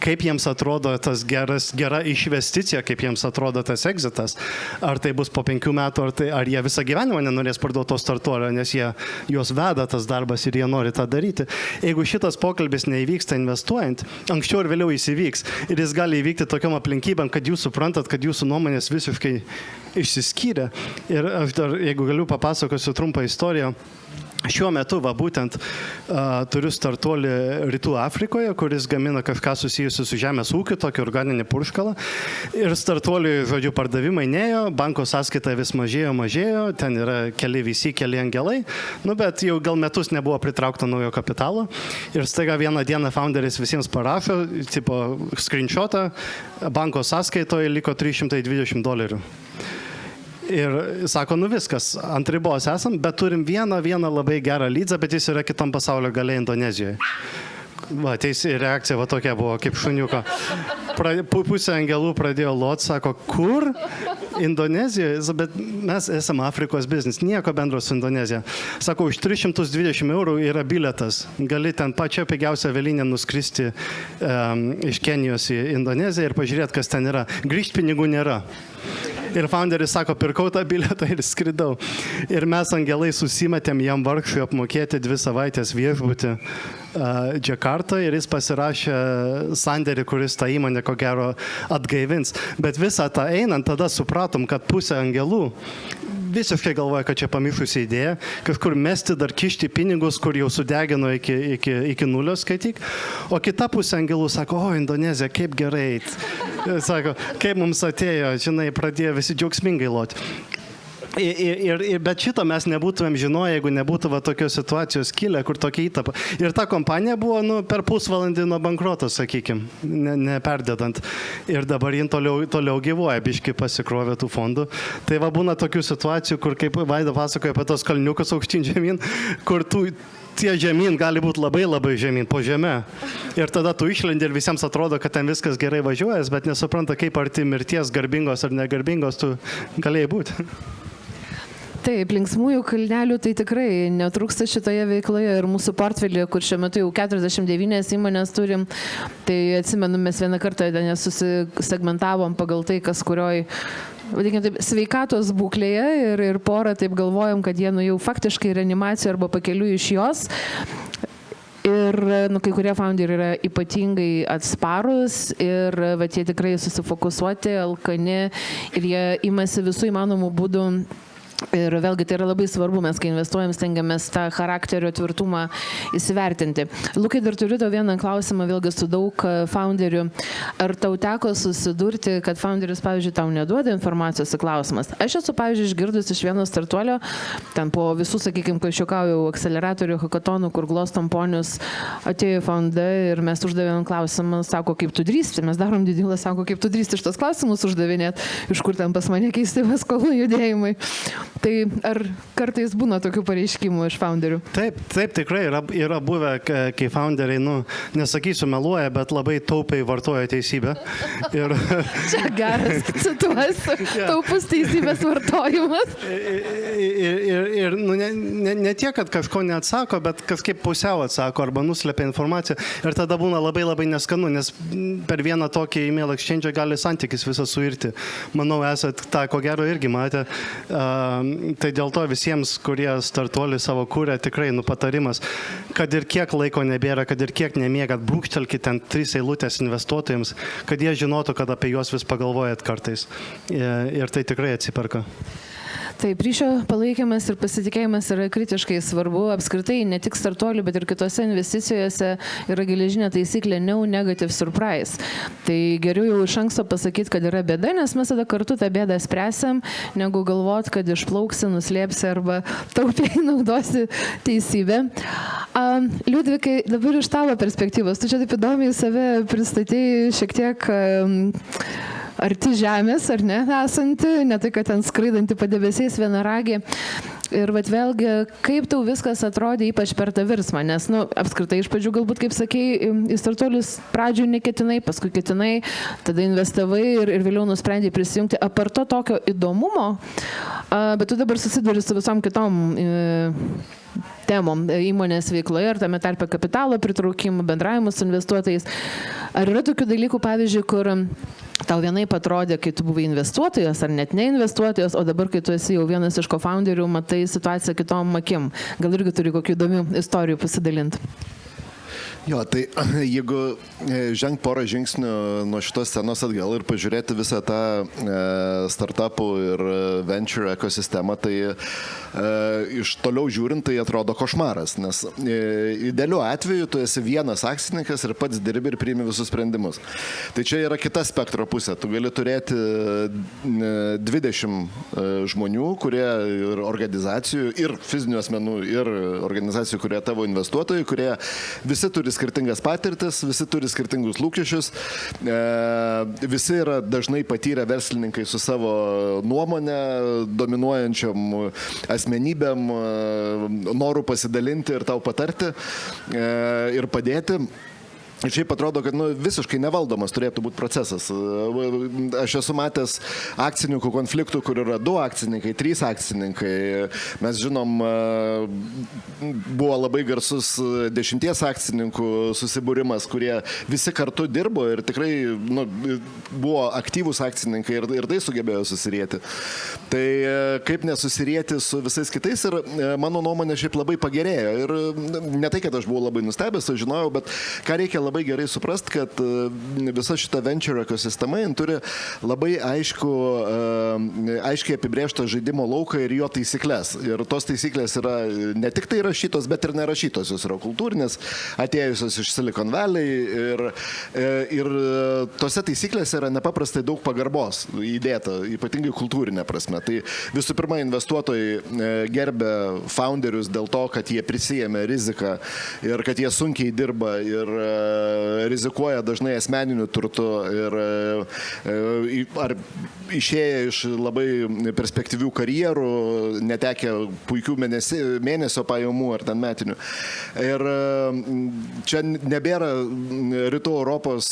kaip jiems atrodo tas gera investicija, kaip jiems atrodo tas exitas, ar tai bus po 5 metų, ar jie visą gyvenimą nenorės parduoti to startuolio, nes juos veda tas darbas ir jie nori tą daryti. Jeigu šitas pokalbis neįvyksta investuojant, anksčiau ir vėliau jis įvyks. Ir jis gali įvykti tokiam aplinkybėm, kad jūs suprantat, kad jūsų nuomonės visiškai išsiskyrė. Ir aš dar, jeigu galiu, papasakosiu trumpą istoriją. Šiuo metu, būtent turiu startuolį Rytų Afrikoje, kuris gamina kažką susijusiu su žemės ūkiu, tokį organinį purškalą. Ir startuoliui, žodžiu, pardavimai nėjo, banko sąskaita vis mažėjo, ten yra keli visi, keli angelai, bet jau gal metus nebuvo pritraukta naujo kapitalo. Ir staiga vieną dieną founderis visiems parašo, tipo screenshotą, banko sąskaitoje liko $320. Ir sako, viskas, ant ribos esam, bet turim vieną labai gerą lydzą, bet jis yra kitam pasaulio gale Indonezijoje. Ateis reakcija tokia buvo, kaip šuniuko. Pusė angelų pradėjo lot, sako, kur? Indonezijoje, bet mes esame Afrikos biznis, nieko bendro su Indonezija. Sako, už €320 yra biletas, gali ten pačią pigiausią avialinę nuskristi iš Kenijos į Indoneziją ir pažiūrėti, kas ten yra. Grįžti pinigų nėra. Ir founderis sako, pirkau tą biletą ir skridau. Ir mes angelai susimetėm jam vargšui apmokėti 2 savaitės viešbutį Džakartoje ir jis pasirašė sandėrį, kuris tą įmonę ko gero atgaivins. Bet visą tą einant, tada supratom, kad pusė angelų visiškai galvoja, kad čia pamišusi idėja, kažkur mesti dar kišti pinigus, kur jau sudegino iki nulio skaityk, o kita pusė angelų sako, Indonezija, kaip gerai. Sako, kaip mums atėjo, žinai, pradėjo visi džiaugsmingai loti. Bet šito mes nebūtumėm žinoję, jeigu nebūtų tokios situacijos kilę, kur tokia įtapa. Ir ta kompanija buvo per pusvalandį nuo bankroto, sakykime, neperdedant. Ir dabar jin toliau gyvuoja, biški pasikrovė tų fondų. Tai būna tokių situacijų, kur, kaip Vaida pasakoja apie tos kalniukus aukštyn žemyn, kur tie žemyn gali būti labai žemyn, po žeme. Ir tada tu išlendi ir visiems atrodo, kad ten viskas gerai važiuojas, bet nesupranta, kaip arti mirties, garbingos ar negarbingos tu galėjai būti. Taip, linksmųjų kalnelių tai tikrai netrūksta šitoje veikloje ir mūsų portfelyje, kur šiuo metu jau 49 įmonės turim. Tai atsimenu, mes vieną kartą susisegmentavom pagal tai, kas kurioj, vadinkime taip, sveikatos būklėje ir porą taip galvojom, kad jie jau faktiškai reanimacijoje arba pakeliui iš jos. Ir kai kurie founderiai yra ypatingai atsparus ir jie tikrai susifokusuoti, alkani ir jie imasi visų įmanomų būdų. Ir vėlgi tai yra labai svarbu, mes kai investuojam, stengiamės tą charakterio tvirtumą įsivertinti. Lukai, dar turiu tau vieną klausimą, vėlgi su daug founderių. Ar tau teko susidurti, kad founderis, pavyzdžiui, tau neduoda informacijos į klausimas? Aš esu, pavyzdžiui, išgirdus iš vieno startuolio, ten po visų, sakykime, kai šiukaujau akceleratorių, hackathonų, kur glostom ponius, atėjo founde ir mes uždavėm klausimą, sako, kaip tu drįsti, mes darom didilą, sako, kaip tu drįsti šitos klausimus uždavinėt, iš kur ten pas mane keisti paskolų judėjimai. Tai ar kartais būna tokių pareiškimų iš founderių? Taip, tikrai yra buvę, kai founderiai, nesakysiu meluoja, bet labai taupiai vartoja teisybę. Ir... Čia geras cituosiu, taupus teisybės vartojimas. Ir ne tiek, kad kažko neatsako, bet kažkaip pusiau atsako arba nuslepia informaciją. Ir tada būna labai neskanu, nes per vieną tokį email exchange gali santykis visą suirti. Manau, esat tą, ko gero, irgi matę. Tai dėl to visiems, kurie startuolį savo kūrė, tikrai patarimas, kad ir kiek laiko nebėra, kad ir kiek nemėgat, brūkštelkit ten 3 eilutės investuotojams, kad jie žinotų, kad apie juos vis pagalvojat kartais. Ir tai tikrai atsiperka. Taip, ryšio palaikymas ir pasitikėjimas yra kritiškai svarbu. Apskritai, ne tik startuolių, bet ir kitose investicijose yra geležinė taisyklė no negative surprise. Tai geriau jau iš anksto pasakyti, kad yra bėda, nes mes tada kartu tą bėdą spręsim, negu galvot, kad išplauksi, nuslėpsi arba taupiai naudosi teisybę. Liudvikai, dabar iš tavo perspektyvos, tu čia taip įdomiai save pristatėjai šiek tiek... arti žemės, ar ne, esanti, ne tai, kad ten skraidanti padebesiais vienaragė. Ir vėlgi, kaip tau viskas atrodė, ypač per tą virsmą, nes, apskritai iš pradžių galbūt, kaip sakei, į startuolius pradžių neketinai, paskui ketinai, tada investavai ir vėliau nusprendėjai prisijungti. Apart to tokio įdomumo, bet tu dabar susiduri su visom kitom temom įmonės veikloje ir tame tarpe kapitalo pritraukimų, bendravimų su investuotojais. Ar yra tokių dalykų, pavyzdžiui, kur tau vienaip atrodė, kai tu buvai investuotojas ar net neinvestuotojas, o dabar, kai tu esi jau vienas iš co-founderių, matai situaciją kitom akim. Gal irgi turi kokių įdomių istorijų pasidalinti? Jo, tai jeigu žengt porą žingsnių nuo šitos scenos atgal ir pažiūrėti visą tą startupų ir venture ekosistemą, tai iš toliau žiūrint, tai atrodo košmaras, nes idealiu atveju tu esi vienas akcininkas ir pats dirbi ir priimi visus sprendimus. Tai čia yra kita spektro pusė. Tu gali turėti 20 žmonių, kurie ir organizacijų, ir fizinių asmenų, ir organizacijų, kurie tavo investuotojai, kurie visi turi skirtingas patirtis, visi turi skirtingus lūkesčius, visi yra dažnai patyrę verslininkai su savo nuomonė, dominuojančiom asmenybėm, noru pasidalinti ir tau patarti ir padėti. Ir šiaip atrodo, kad visiškai nevaldomas turėtų būti procesas. Aš esu matęs akcininkų konfliktų, kur yra 2 akcininkai, 3 akcininkai. Mes žinom, buvo labai garsus 10 akcininkų susibūrimas, kurie visi kartu dirbo ir tikrai buvo aktyvūs akcininkai ir tai sugebėjo susirieti. Tai kaip nesusirieti su visais kitais ir mano nuomonė šiaip labai pagerėjo. Ir ne tai, kad aš buvau labai nustebęs, aš žinojau, bet ką reikia labai gerai suprast, kad visa šita venture ekosistema turi labai aiškiai apibrėžtą žaidimo lauką ir jo taisyklės. Ir tos taisyklės yra ne tik tai rašytos, bet ir nerašytos. Jos yra kultūrinės, atėjusios iš Silicon Valley ir tose taisyklėse yra nepaprastai daug pagarbos įdėta, ypatingai kultūrinė prasme. Tai visų pirma, investuotojai gerbia founderius dėl to, kad jie prisijėmė riziką ir kad jie sunkiai dirba ir rizikuoja dažnai asmeniniu turtu ir ar išėję iš labai perspektyvių karjerų, netekę puikių mėnesio pajamų ar ten metinių. Ir čia nebėra rytų Europos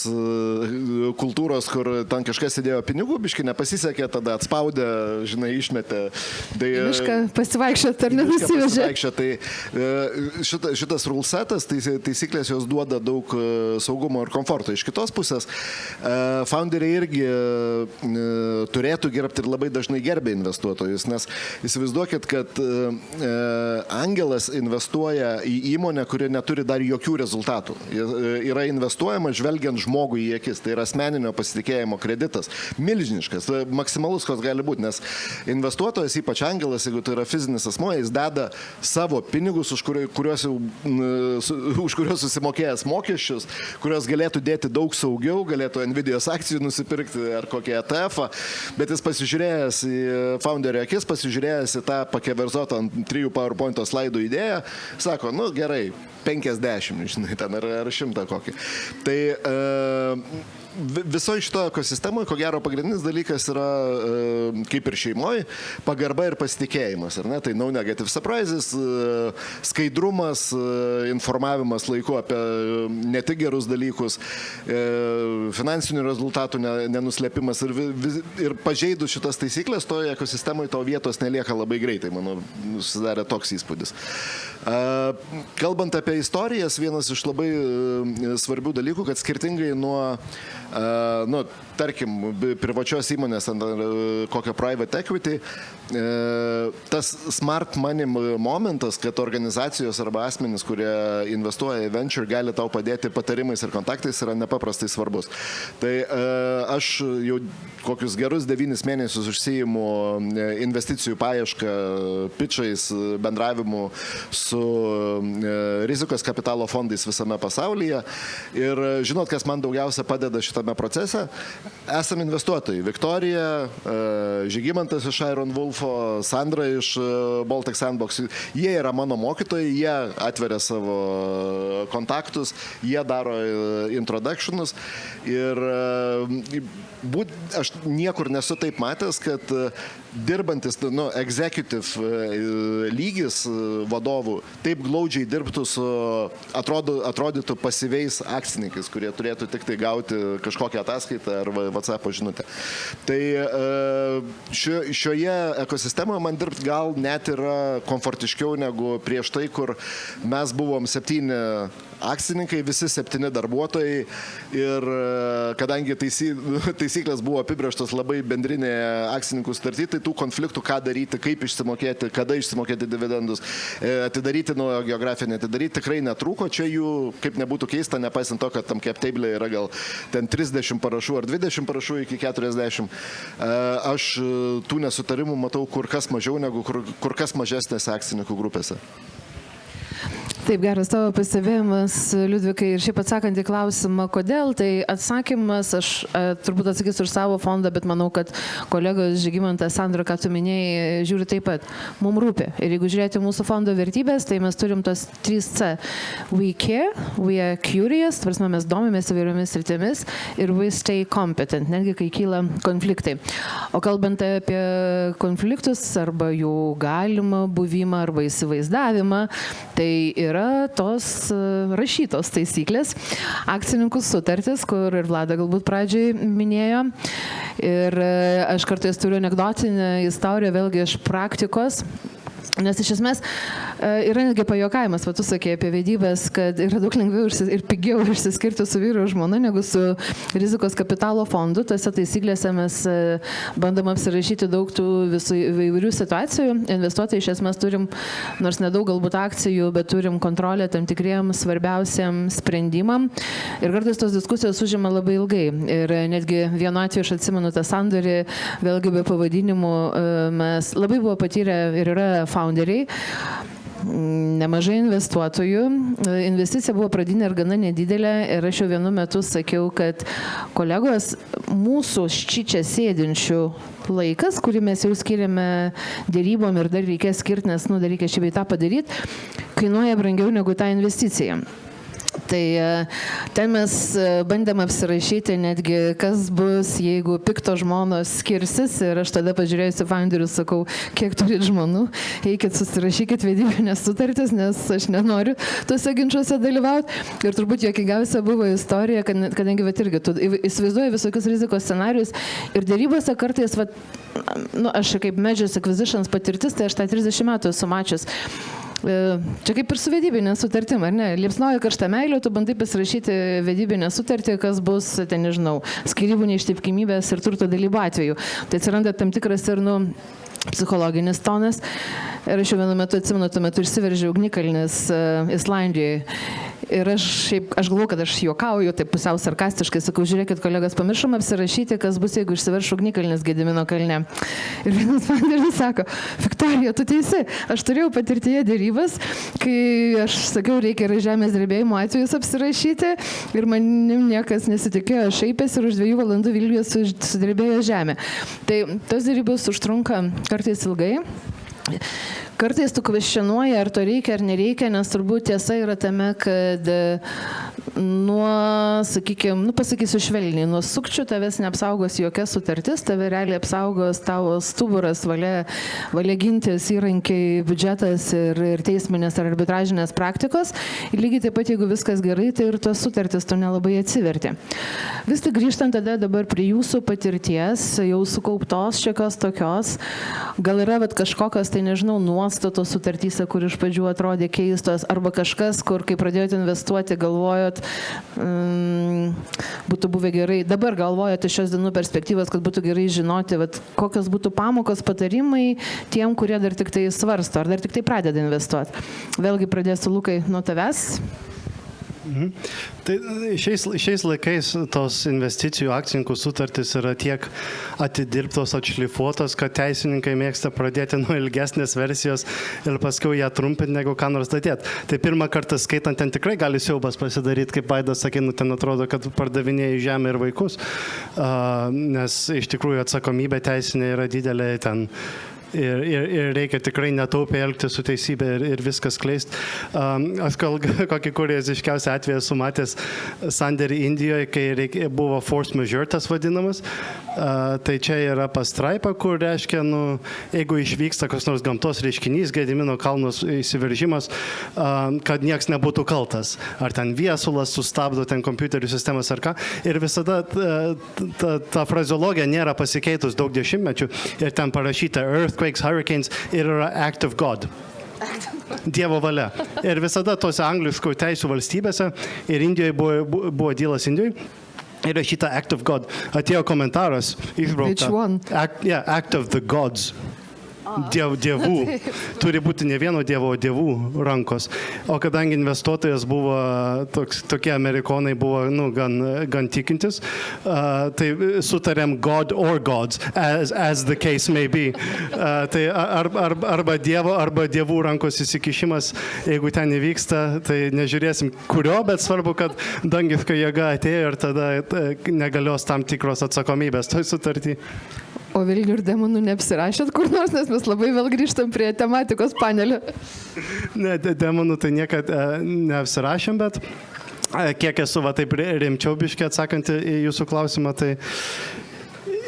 kultūros, kur ten kažkas įdėjo pinigų, biškai nepasisekė, tada atspaudė, žinai, išmetė. Tai, mišką pasivaikščiot ar nenusivežė. Tai šitas rulsetas, taisyklės jos duoda daug saugumo ir komforto. Iš kitos pusės, founderiai irgi turėtų gerbti ir labai dažnai gerbia investuotojus, nes įsivaizduokit, kad angelas investuoja į įmonę, kuri neturi dar jokių rezultatų. Yra investuojama žvelgiant žmogui į akis, tai yra asmeninio pasitikėjimo kreditas. Milžiniškas, maksimalus, koks gali būti, nes investuotojas, ypač angelas, jeigu tai yra fizinis asmuo, jis deda savo pinigus, už kuriuos susimokėjęs mokesčius, kurios galėtų dėti daug saugiau, galėtų Nvidios akcijų nusipirkti ar kokią ETF-ą, bet jis pasižiūrėjęs į founderio akis, pasižiūrėjęs į tą pakeverzotą ant 3 PowerPoint'o slaidų idėją, sako, gerai, 50, žinai, ten ar 100 kokį. Tai visoje šito ekosistemoje, ko gero, pagrindinis dalykas yra, kaip ir šeimoje, pagarba ir pasitikėjimas. Tai no negative surprises, skaidrumas, informavimas laiku apie ne tik gerus dalykus, finansinių rezultatų nenuslėpimas ir pažeidus šitas taisyklės, toje ekosistemoje to vietos nelieka labai greitai, manau, susidarė toks įspūdis. Kalbant apie istorijas, vienas iš labai svarbių dalykų, kad skirtingai nuo tarkim, privačios įmonės, kokio private equity, tas smart money momentas, kad organizacijos arba asmenys, kurie investuoja į venture, gali tau padėti patarimais ir kontaktais, yra nepaprastai svarbus. Tai aš jau kokius gerus 9 mėnesius užsiimu investicijų paiešką, pitchais, bendravimu su rizikos kapitalo fondais visame pasaulyje. Ir žinot, kas man daugiausia padeda šitame procese? Esame investuotojai. Viktorija, Žygimantas iš Iron Wolfo, Sandra iš Baltic Sandbox. Jie yra mano mokytojai, jie atveria savo kontaktus, jie daro introductionus. Ir aš niekur nesu taip matęs, kad dirbantis, executive lygis vadovų taip glaudžiai dirbtų su atrodytų pasyviais akcininkais, kurie turėtų tik tai gauti kažkokią ataskaitą ar WhatsApp žinutę. Tai šioje ekosistemoje man dirbti gal net yra komfortiškiau negu prieš tai, kur mes buvom 7 akcininkai, visi 7 darbuotojai ir kadangi taisyklės buvo apibrėžtos labai bendrinė akcininkų sutarty, tai tų konfliktų, ką daryti, kaip išsimokėti, kada išsimokėti dividendus, atidaryti nuo geografinį, atidaryti tikrai netrūko. Čia jų, kaip nebūtų keista, nepaisant to, kad tam cap table yra gal ten 30 parašų ar 20 parašų iki 40. Aš tų nesutarimų matau kur kas mažiau negu kur kas mažesnėse akcininkų grupėse. Taip, geras tavo pastebėjimas, Liudvikai, ir šiaip atsakant į klausimą, kodėl, tai atsakymas, aš turbūt atsakysiu už savo fondą, bet manau, kad kolegos Žygimantas, Sandra, ką tu minėjai, žiūri taip pat, mums rūpi. Ir jeigu žiūrėti mūsų fondo vertybės, tai mes turim tos 3C. We care, we are curious, tvarsime, mes domimės įvairiomis sritimis ir we stay competent, netgi kai kyla konfliktai. O kalbant apie konfliktus arba jų galimą buvimą arba įsivaizdavimą, tai yra tos rašytos taisyklės, akcininkų sutartis, kur ir Vlada galbūt pradžiai minėjo. Ir aš kartais turiu anekdotinę istoriją, vėlgi iš praktikos. Nes iš esmės yra netgi pajuokavimas, va tu sakė apie vedybės, kad yra daug lengviau ir pigiau išsiskirti su vyru ir žmona negu su rizikos kapitalo fondu. Tose taisyklėse mes bandom apsirašyti daug tų visų įvairių situacijų. Investuotojai iš esmės turim, nors nedaug galbūt akcijų, bet turim kontrolę tam tikriem svarbiausiam sprendimam. Ir kartais tos diskusijos užima labai ilgai. Ir netgi vienu atveju aš atsimenu tą sandorį, vėlgi be pavadinimų, mes labai buvo patyrę ir yra founderiai, nemažai investuotojų. Investicija buvo pradinė ir gana nedidelė ir aš jau vienu metu sakiau, kad kolegos, mūsų čia sėdinčių laikas, kurį mes jau skiriame dėrybom ir dar reikės skirti, nes dar reikia šį bei tą padaryti, kainuoja brangiau negu tą investiciją. Tai ten mes bandėm apsirašyti netgi, kas bus, jeigu pikto žmonos skirsis, ir aš tada pažiūrėjusi founderius sakau, kiek turit žmonų, eikit susirašykit vedybinės sutartis, nes aš nenoriu tuose ginčiuose dalyvauti. Ir turbūt juokingiausia buvo istorija, kadangi irgi tu įsivaizduoji visokius rizikos scenarius ir dėrybose kartais, aš kaip Mergers Acquisitions patirtis, tai aš tą 30 metų esu mačius. Čia kaip ir su vedybinė sutartim, ar ne? Liepsnoja karšta meilė, tu bandai pasirašyti vedybinę sutartį, kas bus, ten nežinau, skyrybų neištikimybės ir turto dalybų atveju. Tai atsiranda tam tikras ir, psichologinis tonas. Ir aš jau vienu metu atsimenu, tuo metu išsiveržė ugnikalnis Islandijoje. Ir aš galvoju, kad aš juokauju, taip pusiau sarkastiškai, sakau, žiūrėkit, kolegos, pamiršom apsirašyti, kas bus, jeigu išsiverš ugnikalnis Gedimino kalne. Ir vienas founderis sako, Viktorija, tu teisi, aš turėjau patirtyje dėrybas, kai aš sakiau, reikia ir žemės drebėjimo atvejus apsirašyti ir manim niekas nesitikėjo, šaipėsi ir už 2 valandų Vilniuje sudrebėjo žemė. Tai tos dėrybos užtrunka kartais ilgai. Kartais tu kvestionuoji, ar to reikia ar nereikia, nes turbūt tiesa yra tame, kad sakykime, pasakysiu švelniai, nuo sukčių tavęs neapsaugos jokia sutartis, tave realiai apsaugos tavo stuburas, valia gintis, įrankiai, biudžetas ir teisminės ar arbitražinės praktikos. Ir lygiai taip pat, jeigu viskas gerai, tai ir tos sutartis tu nelabai atsiverti. Vis tik grįžtant tada dabar prie jūsų patirties, jau sukauptos šiokios tokios, gal yra kažkokios, tai nežinau, nuostatos sutartyse, kur iš pradžių atrodė keistos, arba kažkas, kur kai pradėjote investuoti, galvojot, būtų buvę gerai, dabar galvojate šios dienų perspektyvos, kad būtų gerai žinoti, kokios būtų pamokos, patarimai tiem, kurie dar tik tai svarsto, ar dar tik tai pradeda investuoti. Vėlgi pradėsiu, Lukai, nuo tavęs. Tai šiais laikais tos investicijų akcininkų sutartys yra tiek atidirbtos, atšlifuotos, kad teisininkai mėgsta pradėti nuo ilgesnės versijos ir paskui ją trumpinti, negu ką nors statėti. Tai pirmą kartą skaitant ten tikrai gali siaubas pasidaryti, kaip Vaidas sakė, ten atrodo, kad pardavinėja žemę ir vaikus, nes iš tikrųjų atsakomybė teisinė yra didelė ten. Ir reikia tikrai netaupiai elgtis su teisybė ir viskas kleisti. Aš kokį kurioziškiausią atvejį esu matęs sandėrį Indijoje, kai buvo force majeure tas vadinamas. Tai čia yra pastraipa, kur reiškia, jeigu išvyksta koks nors gamtos reiškinys, Gedimino kalnos įsiveržimas, kad nieks nebūtų kaltas. Ar ten viesulas sustabdo ten kompiuterių sistemas ar ką. Ir visada ta frazeologija nėra pasikeitus daug dešimtmečių. Ir ten parašyta earthquakes, hurricanes ir yra act of God. Dievo valia. Ir visada tose angliškų teisų valstybėse ir Indijoje buvo dylas Indijoje. Ir šitą Act of God. Atėjo komentaras, išbraukta. Which one? Act of the Gods. Dievų. Turi būti ne vieno dievo, o dievų rankos. O kadangi investuotojas buvo, tokie amerikonai buvo gan tikintis, tai sutarėm God or Gods, as the case may be. Tai arba dievo, arba dievų rankos įsikišimas, jeigu ten įvyksta, tai nežiūrėsim kurio, bet svarbu, kad dangiška jėga atėjo ir tada negalios tam tikros atsakomybės toj sutartį. O Vilnių ir demonų neapsirašėt kur nors, nes mes labai vėl grįžtam prie tematikos panelio. Ne, demonų tai niekad neapsirašėm, bet kiek esu taip rimčiau biškai atsakant į jūsų klausimą, tai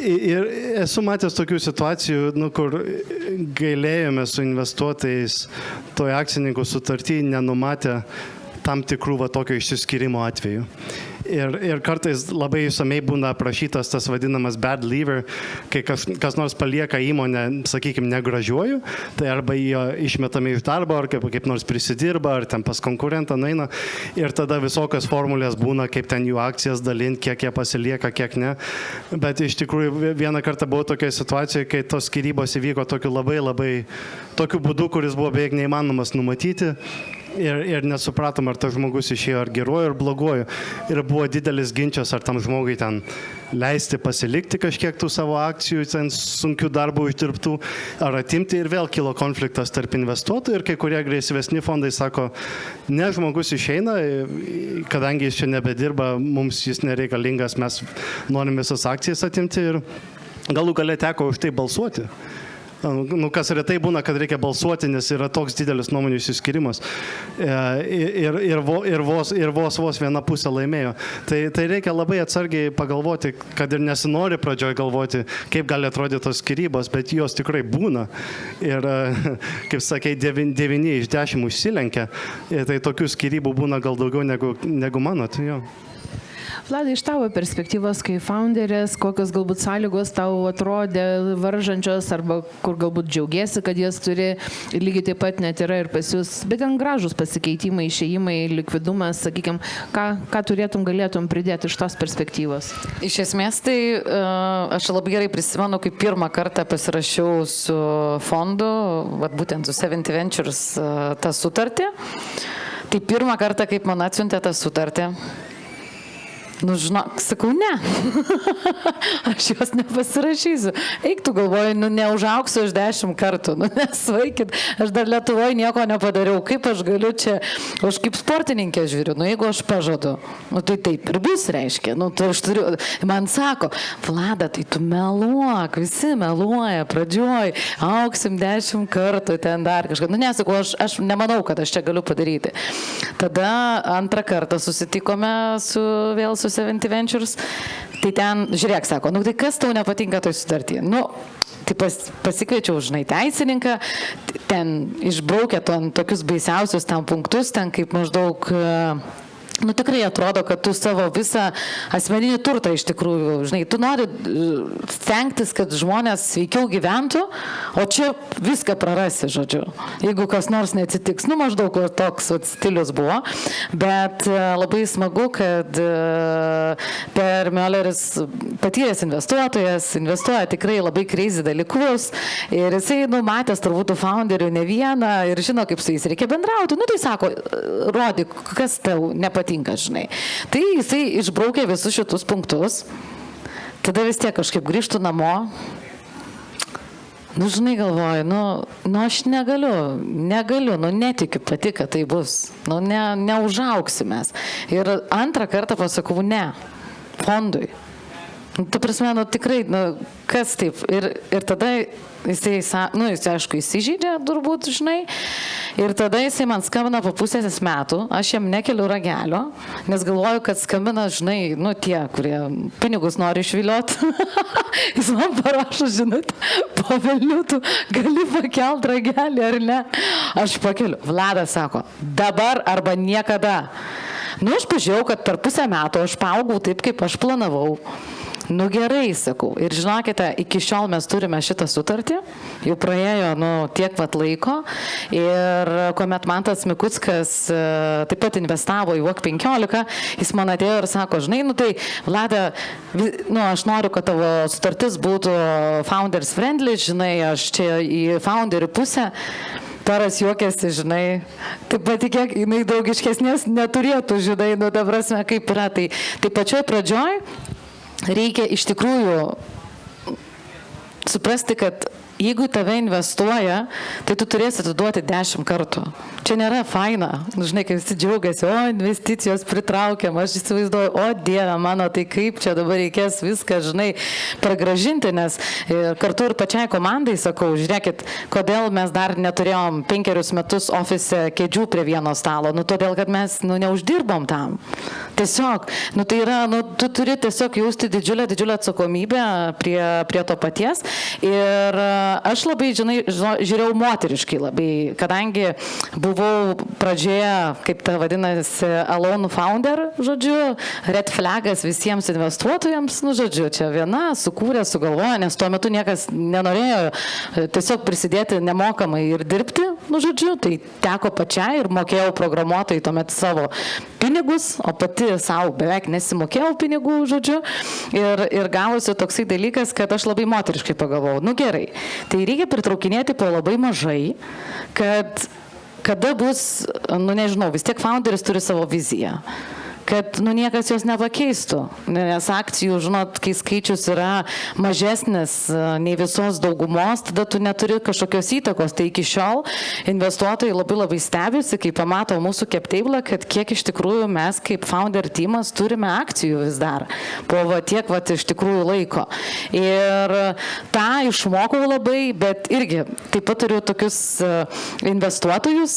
ir esu matęs tokių situacijų, kur gailėjome su investuotojais toj akcininkų sutartį, nenumatę tam tikrų tokio išsiskyrimo atveju. Ir kartais labai išsamei būna aprašytas tas vadinamas bad leaver, kai kas nors palieka įmonę, sakykime, negražiuoju, tai arba jo išmetame iš darbo, ar kaip nors prisidirba, ar ten pas konkurentą nueina. Ir tada visokios formulės būna, kaip ten jų akcijas dalinti, kiek jie pasilieka, kiek ne. Bet iš tikrųjų vieną kartą buvau tokioje situacijoje, kai tos skyrybos įvyko tokiu būdu, kuris buvo beveik neįmanomas numatyti. Ir nesupratom, ar tas žmogus išėjo ar geruoju, ar bloguoju. Ir buvo didelis ginčas, ar tam žmogui ten leisti pasilikti kažkiek tų savo akcijų, ten sunkių darbų uždirbtų, ar atimti. Ir vėl kilo konfliktas tarp investuotojų ir kai kurie agresyvesni fondai sako, ne, žmogus išeina, kadangi jis čia nebedirba, mums jis nereikalingas, mes norim visas akcijas atimti ir galų gale teko už tai balsuoti. Kas retai būna, kad reikia balsuoti, nes yra toks didelis nuomonių išsiskyrimas. Ir vos viena pusė laimėjo. Tai reikia labai atsargiai pagalvoti, kad ir nesinori pradžioj galvoti, kaip gali atrodyti tos skyrybos, bet jos tikrai būna. Ir, kaip sakei, 9 iš 10 užsilenkia. Tai tokių skyrybų būna gal daugiau negu mano. Tai jo. Vladai, iš tavo perspektyvos, kai founderės, kokios galbūt sąlygos tau atrodė varžančios, arba kur galbūt džiaugiesi, kad jas turi, lygiai taip pat net yra ir pas jūs, bet ten gražus pasikeitimai, išėjimai, likvidumas, sakykime, ką galėtum pridėti iš tos perspektyvos? Iš esmės, tai aš labai gerai prisimenu, kai pirmą kartą pasirašiau su fondu, būtent su 70 Ventures tą sutartį. Tai pirmą kartą, kaip man atsiuntė tą sutartį, žinok, sakau, ne. Aš jos nepasirašysiu. Eik, tu galvoji, neužauksiu aš 10 kartų. Nesvaikit, aš dar Lietuvoje nieko nepadariau. Kaip aš galiu čia, aš kaip sportininkė žiūriu, jeigu aš pažadu, tai taip ir bus, reiškia. Tai aš turiu, man sako, Vlada, tai tu meluok, visi meluoja, pradžioj, auksim 10 kartų, ten dar kažką. Nesakau, aš nemanau, kad aš čia galiu padaryti. Tada antrą kartą susitikome vėl su 70 Ventures, tai ten, žiūrėk, sako, tai kas tau nepatinka toj sutartį? Tai pasikviečiau, teisininką, ten išbraukė tokius baisiausius ten punktus, ten kaip maždaug, tikrai atrodo, kad tu savo visą asmeninį turtą iš tikrųjų, tu nori stengtis, kad žmonės sveikiau gyventų, o čia viską prarasi, žodžiu, jeigu kas nors neatsitiks. Maždaug toks stilius buvo, bet labai smagu, kad Per Mölleris patyręs investuotojas, investuoja tikrai labai crazy dalykus ir jisai matęs turbūt founderių ne vieną ir žino, kaip su jais reikia bendrauti. Tai sako, rodyk, kas tau nepatinka. Tai jisai išbraukė visus šitus punktus, tada vis tiek kažkaip grįžtų namo, galvoju, aš negaliu, netikiu pati, kad tai bus, neužauksimės. Ir antrą kartą pasakau, ne, fondui. Tu prasme, tikrai, kas taip. Ir tada jisai, jis aišku įsižeidžia, turbūt, ir tada jisai man skambina po pusės metų, aš jam nekeliu ragelio, nes galvoju, kad skambina, tie, kurie pinigus nori išvilioti. Jis man parašo žinutę, po velnių tu gali pakelt ragelį ar ne. Aš pakeliu. Vladas sako, dabar arba niekada. Aš pažiūrėjau, kad per pusę metų aš paaugau taip, kaip aš planavau. Nu gerai, sakau. Ir žinokite, iki šiol mes turime šitą sutartį, jau praėjo tiek pat laiko. Ir kuomet Mantas Mikuckas taip pat investavo į WOK15, jis man atėjo ir sako, žinai, tai Vlada, aš noriu, kad tavo sutartis būtų founders friendly, žinai, aš čia į founderių pusę. Taras juokiasi, žinai, taip patikėk, jinai draugiškesnės neturėtų, žinai, ta prasme, kaip yra. Tai pačioj pradžioj reikia iš tikrųjų suprasti, kad jeigu tave investuoja, tai tu turėsi atiduoti 10 kartų. Čia nėra faina. Žinai, kai visi džiaugiasi, investicijos pritraukiam, aš įsivaizduoju, Dieve mano, tai kaip čia dabar reikės viską, žinai, pragrąžinti, nes kartu ir pačiai komandai sakau, žiūrėkit, kodėl mes dar neturėjom 5 metus ofise kėdžių prie vieno stalo, todėl, kad mes, neuždirbom tam. Tiesiog, tai yra, tu turi tiesiog jausti didžiulę atsakomybę prie to paties ir aš labai, žinai, žiūrėjau moteriškai labai, kadangi buvau pradžioje, kaip ta vadinasi, alone founder, žodžiu, red flagas visiems investuotojams, žodžiu, čia viena sukūrė, sugalvojo, nes tuo metu niekas nenorėjo tiesiog prisidėti nemokamai ir dirbti, žodžiu, tai teko pačiai ir mokėjau programuotojai tuomet savo pinigus, o pati savo beveik nesimokėjau pinigų, žodžiu, ir gavosi toksai dalykas, kad aš labai moteriškai pagalvojau, gerai, tai reikia pritraukinėti po labai mažai, kad kada bus, nežinau, vis tiek founderis turi savo viziją, kad niekas jos nepakeistų, nes akcijų, žinot, kai skaičius yra mažesnis nei visos daugumos, tada tu neturi kažkokios įtakos. Tai iki šiol investuotojai labai stebisi, kai pamato mūsų cap table, kad kiek iš tikrųjų mes kaip founder teamas turime akcijų vis dar, po tiek iš tikrųjų laiko. Ir tą išmokau labai, bet irgi taip pat turiu tokius investuotojus,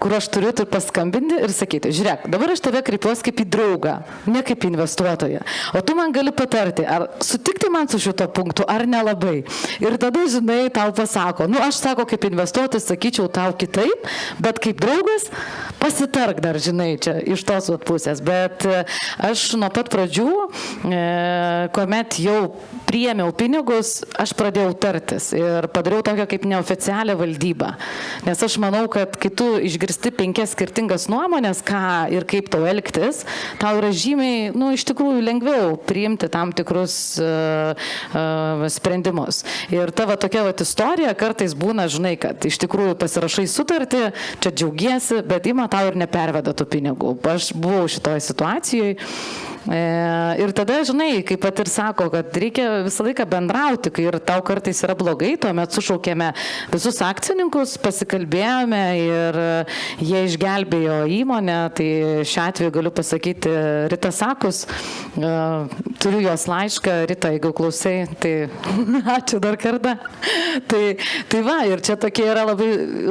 kur aš turiu paskambinti ir sakyti, žiūrėk, dabar aš tave kreipiuosi kaip į draugą, ne kaip investuotoją. O tu man gali patarti, ar sutikti man su šito punktu, ar nelabai. Ir tada, žinai, tau pasako, aš sako, kaip investuotojas, sakyčiau tau kitaip, bet kaip draugas, pasitark dar, žinai, čia iš tos pusės. Bet aš nuo pat pradžių, kuomet jau priėmiau pinigus, aš pradėjau tartis ir padariau tokią kaip neoficialią valdybą. Nes aš manau, kad kai tu išgirsti 5 skirtingas nuomonės, ką ir kaip tau elgtis, tau yra žymiai, iš tikrųjų lengviau priimti tam tikrus sprendimus. Ir tavo tokia istorija kartais būna, žinai, kad iš tikrųjų pasirašai sutartį, čia džiaugiesi, bet ima tau ir neperveda tų pinigų. Aš buvau šitoje situacijoje. Ir tada, žinai, kaip pat ir sako, kad reikia visą laiką bendrauti, kai ir tau kartais yra blogai, tuomet sušaukėme visus akcininkus, pasikalbėjome ir jie išgelbėjo įmonę, tai šiuo atveju galiu pasakyti Rita Sakus, turiu jos laišką, Rita, jeigu klausai, tai ačiū dar kartą. Tai va, ir čia tokie yra labai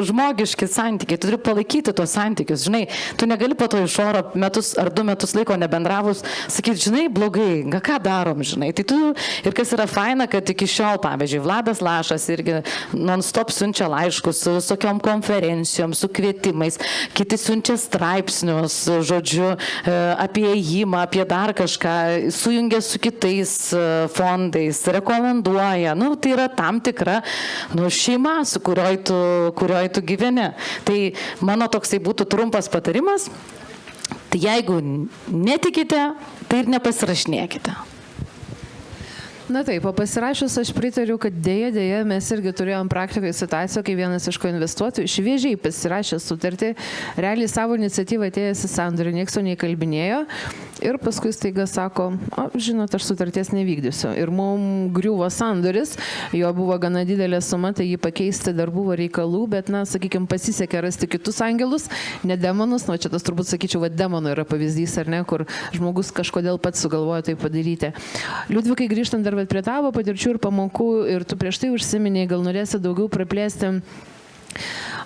žmogiški santykiai, tu turi palaikyti tuos santykius, žinai, tu negali po to iš oro metus ar 2 metus laiko nebendravus sakyti, žinai, blogai, ką darom, žinai. Tai tu, ir kas yra faina, kad iki šiol, pavyzdžiui, Vladas Lašas irgi non-stop siunčia laiškus su visokiom konferencijom, su kvietimais, kiti siunčia straipsnius, žodžiu, apie ėjimą, apie dar kažką, sujungia su kitais fondais, rekomenduoja. Tai yra tam tikra šeima, su kurioj tu gyveni. Tai mano toksai būtų trumpas patarimas. Tai jeigu netikite, tai ir nepasirašinėkite. Na taip, o pasirašius aš pritariu, kad dėja, mes irgi turėjom praktikoje situaciją, kai vienas iš koinvestuotojų šviežiai pasirašė sutartį, realiai savo iniciatyvą atėjęs į sandorį, nieks jo neįkalbinėjo ir paskui staiga sako, žinot, aš sutarties nevykdysiu. Ir mums griuvo sandoris, jo buvo gana didelė suma, tai jį pakeisti dar buvo reikalų, bet, sakykime, pasisekė rasti kitus angelus, ne demonus, čia tas turbūt, sakyčiau, demonų yra pavyzdys, ar ne, kur žmogus kažkodėl pats sugalvojo tai padaryti. Liudvikai, grįžtant dar prie tavo patirčių ir pamokų, ir tu prieš tai užsiminėjai, gal norėsi daugiau praplėsti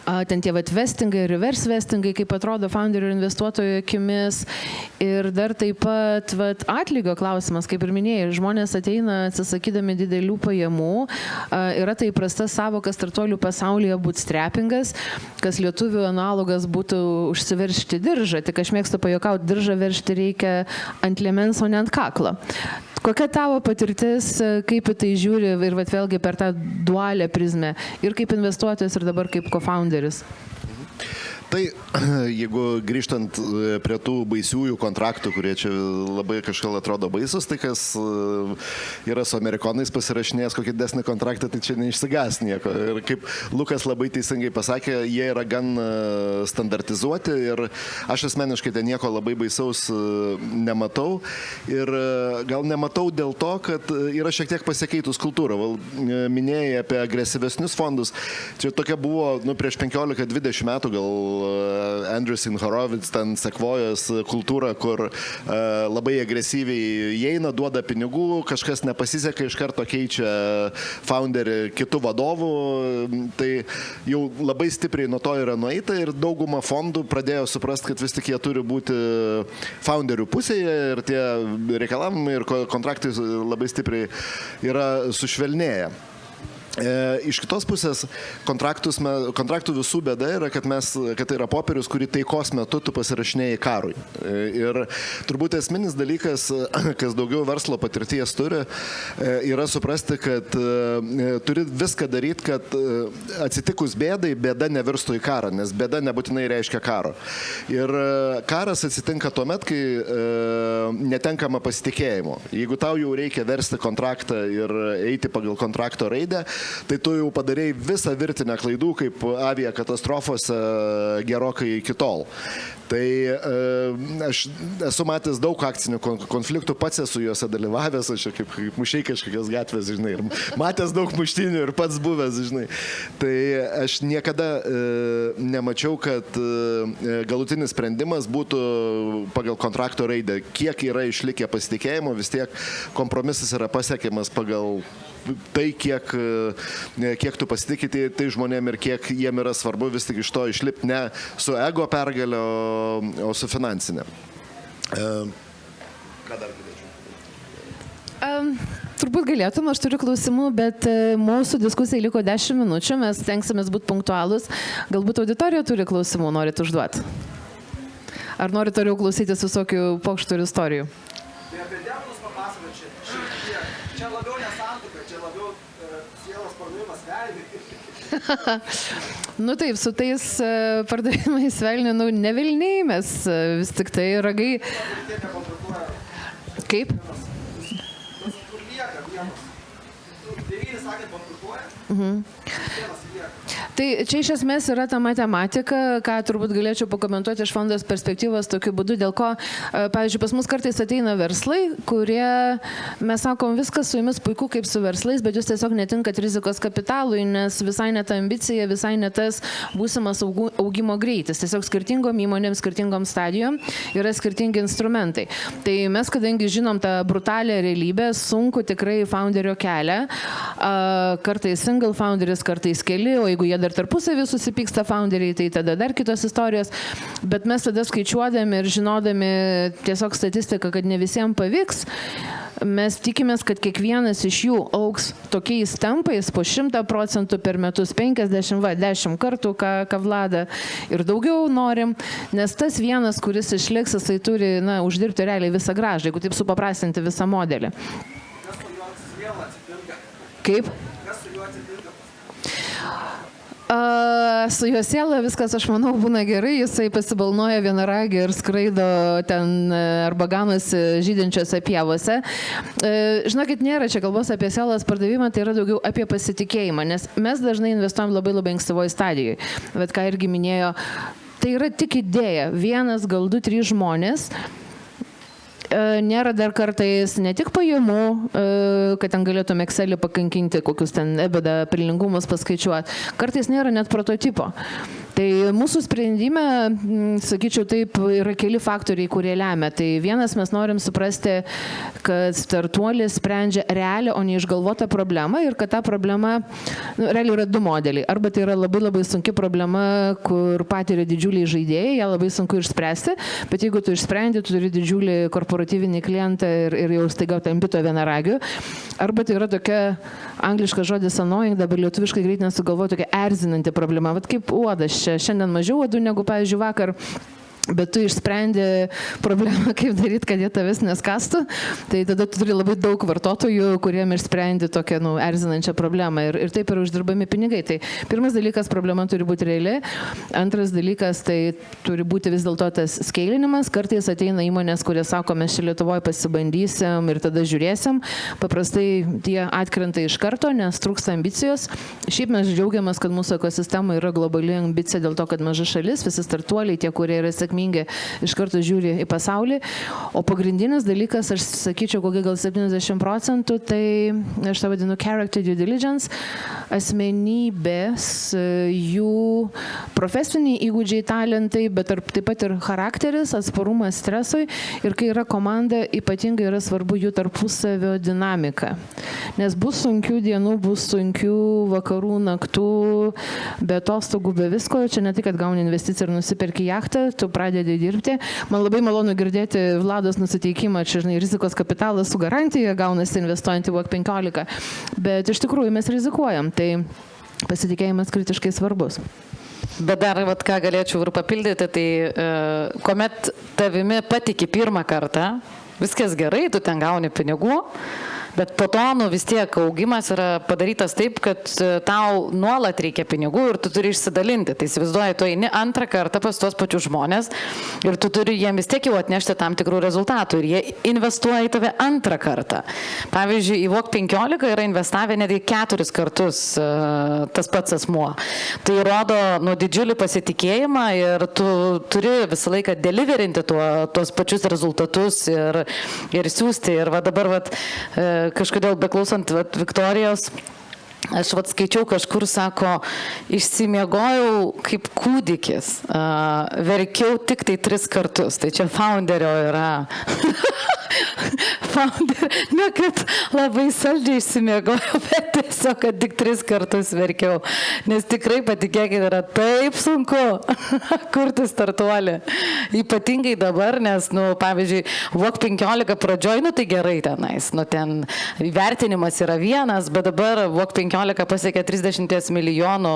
ten tie vestingai, reverse vestingai, kaip atrodo founderio ir investuotojų akimis. Ir dar taip pat atlygio klausimas, kaip ir minėjai, žmonės ateina atsisakydami didelių pajamų. Yra tai įprasta savoka startuolių pasaulyje bootstrappingas, kas lietuvių analogas būtų užsiveržti diržą. Tik aš mėgstu pajuokauti, diržą veržti reikia ant liemens, o ne ant kaklo. Kokia tavo patirtis, kaip į tai žiūri ir vat, vėlgi per tą dualę prizmę ir kaip investuotojas ir dabar kaip co-founderis? Tai jeigu grįžtant prie tų baisiųjų kontraktų, kurie čia labai kažkaip atrodo baisus, tai kas yra su amerikonais pasirašinėjęs kokį desnį kontraktą, tai čia neišsigas nieko. Ir kaip Lukas labai teisingai pasakė, jie yra gan standartizuoti ir aš asmeniškai ten nieko labai baisaus nematau. Ir gal nematau dėl to, kad yra šiek tiek pasikeitus kultūra. Minėjai apie agresyvesnius fondus. Čia tokia buvo prieš 15-20 metų gal Andreessen Horowitz, ten Sequoias kultūra, kur labai agresyviai įeina, duoda pinigų, kažkas nepasiseka, iš karto keičia founderį kitų vadovų. Tai jau labai stipriai nuo to yra nueita ir dauguma fondų pradėjo suprasti, kad vis tik jie turi būti founderių pusėje ir tie reikalavimai ir kontraktai labai stipriai yra sušvelnėję. Iš kitos pusės kontraktų visų bėda yra, kad tai yra popierius, kurį taikos metu tu pasirašinėjai karui. Ir turbūt esminis dalykas, kas daugiau verslo patirties turi, yra suprasti, kad turi viską daryti, kad atsitikus bėdai, bėda nevirstų į karą, nes bėda nebūtinai reiškia karo. Ir karas atsitinka tuomet, kai netenkama pasitikėjimo. Jeigu tau jau reikia versti kontraktą ir eiti pagal kontrakto raidę, tai tu jau padarėjai visą virtinę klaidų, kaip aviakatastrofose gerokai iki tol. Tai aš esu matęs daug akcinių konfliktų, pats esu juose dalyvavęs, aš kaip mušiai kažkokios gatvės, žinai, ir matęs daug muštinių ir pats buvęs, žinai. Tai aš niekada nemačiau, kad galutinis sprendimas būtų pagal kontrakto raidę. Kiek yra išlikę pasitikėjimo, vis tiek kompromisas yra pasiekiamas pagal tai, kiek tu pasitikė tai žmonėm ir kiek jiem yra svarbu vis tik iš to išlipti ne su ego pergalė, o su finansinė. Ką dar galėčiau? Turbūt galėtum, aš turiu klausimų, bet mūsų diskusijai liko 10 minučių, mes tenksimės būti punktualus. Galbūt auditorija turi klausimų, norit užduoti? Ar norit toliau klausytis visokių pokštų ir istorijų? Tai apie demonus papasakot šiek tiek. Čia labiau nesantuoka, čia labiau sielos pardavimas velniui. Nu taip, su tais pardavimais velnių, ne velniai, mes vis tik tai ragai. Kaip? Kur lieka vienas. 9 sakėt bankrutuoja. Vienas lieka. Tai čia iš esmės yra ta matematika, ką turbūt galėčiau pakomentuoti iš fondos perspektyvos tokiu būdu, dėl ko, pavyzdžiui, pas mus kartais ateina verslai, kurie, mes sakom, viskas su jumis puiku kaip su verslais, bet jūs tiesiog netinkat rizikos kapitalui, nes visai ne ta ambicija, visai ne tas būsimas augimo greitis. Tiesiog skirtingom įmonėm, skirtingom stadijom yra skirtingi instrumentai. Tai mes, kadangi žinom tą brutalią realybę, sunku tikrai founderio kelią, kartais single founderis, kartais keli, o jeigu jie dar tarpusavį susipyksta founderiai, tai tada dar kitos istorijos, bet mes tada skaičiuodami ir žinodami tiesiog statistiką, kad ne visiems pavyks, mes tikimės, kad kiekvienas iš jų augs tokiais tempais po 100% per metus, 10 kartų, ką Vlada ir daugiau norim, nes tas vienas, kuris išliks, jisai turi uždirbti realiai visą grąžą, jeigu taip supaprastinti visą modelį. Kas su juo vėl atsitinka? Kaip? Kas su juo atsitinka? Su jo siela viskas, aš manau, būna gerai, jisai pasibalnoja vienaragį ir skraido ten arba ganosi žydinčiose pievose. Žinokit, nėra čia kalbos apie sielos pardavimą, tai yra daugiau apie pasitikėjimą, nes mes dažnai investuojam labai ankstyvoje stadijoje. Bet ką irgi minėjo, tai yra tik idėja, 1, gal 2, 3 žmonės. Nėra dar kartais ne tik pajamų, kad ten galėtume Excelį pakankinti, kokius ten EBITDA pelningumus paskaičiuoti. Kartais nėra net prototipo. Tai mūsų sprendime, sakyčiau taip, yra keli faktoriai, kurie lemia. Tai vienas, mes norim suprasti, kad startuolis sprendžia realią, o ne išgalvotą problemą ir kad ta problema, realiai yra 2 modeliai. Arba tai yra labai sunki problema, kur patiria didžiuliai žaidėjai, ją labai sunku išspręsti, bet jeigu tu išsprendi, tu turi didžiulį korporatyvinį klientą ir jau staiga tampi to vienaragiu. Arba tai yra tokia angliška žodis annoying, dabar lietuviškai greit nesugalvoju, tokia erzinanti problema. Vat kaip uodas čia, šiandien mažiau uodų negu, pavyzdžiui, vakar. bet tu išsprendi problemą, kaip daryti, kad jie tavęs neskastų, tai tada tu turi labai daug vartotojų, kuriem išsprendi tokią erzinančią problemą ir taip yra uždirbami pinigai. Tai pirmas dalykas, problema turi būti reali, antras dalykas, tai turi būti vis dėlto tas skeilinimas. Kartais ateina įmonės, kurie sako, mes čia Lietuvoje pasibandysim ir tada žiūrėsim. Paprastai tie atkrenta iš karto, nes trūksta ambicijos. Šiaip mes džiaugiamės, kad mūsų ekosistema yra globali ambicija dėl to, kad maža šalis, visi startuoliai, tie, kurie yra sėkmingi, iš karto žiūri į pasaulį. O pagrindinis dalykas, aš sakyčiau, kokie gal 70%, tai aš tą vadinu character due diligence, asmenybės, jų profesiniai įgūdžiai, talentai, bet taip pat ir charakteris, atsparumas stresui. Ir kai yra komanda, ypatingai yra svarbu jų tarpusavio dinamika. Nes bus sunkių dienų, bus sunkių vakarų, naktų, be atostogų, be visko. Čia ne tai, kad gauni investiciją ir nusiperki jachtą, tu pradedi dirbti. Man labai malonu girdėti Vlados nusiteikimą, čia, žinai, rizikos kapitalas su garantija gaunasi investuojant į WOC 15, bet iš tikrųjų mes rizikuojam, tai pasitikėjimas kritiškai svarbus. Bet dar, ką galėčiau ir papildyti, tai kuomet tavimi patiki pirmą kartą, viskas gerai, tu ten gauni pinigų, bet po to vis tiek augimas yra padarytas taip, kad tau nuolat reikia pinigų ir tu turi išsidalinti. Tai įsivaizduoji, tu eini antrą kartą pas tuos pačius žmonės ir tu turi jiems vis tiek jau atnešti tam tikrų rezultatų ir jie investuoja į tave antrą kartą. Pavyzdžiui, į WOC 15 yra investavę netgi 4 kartus tas pats asmuo. Tai rodo didžiulį pasitikėjimą ir tu turi visą laiką deliverinti tuos pačius rezultatus ir siūsti. Ir dabar kažkodėl beklausant Viktorijos, aš skaičiau kažkur, sako, išsimiegojau kaip kūdikis, verkiau tik tai 3 kartus. Tai čia founderio yra. Ne, kad labai saldžiai išsimiegojau, bet tiesiog, kad tik 3 kartus verkiau. Nes tikrai, patikėkit, yra taip sunku kurti startuolį. Ypatingai dabar, nes, pavyzdžiui, WOC 15 pradžioj, tai gerai tenais. Ten įvertinimas yra vienas, bet dabar WOC 15 pasiekė 30 milijonų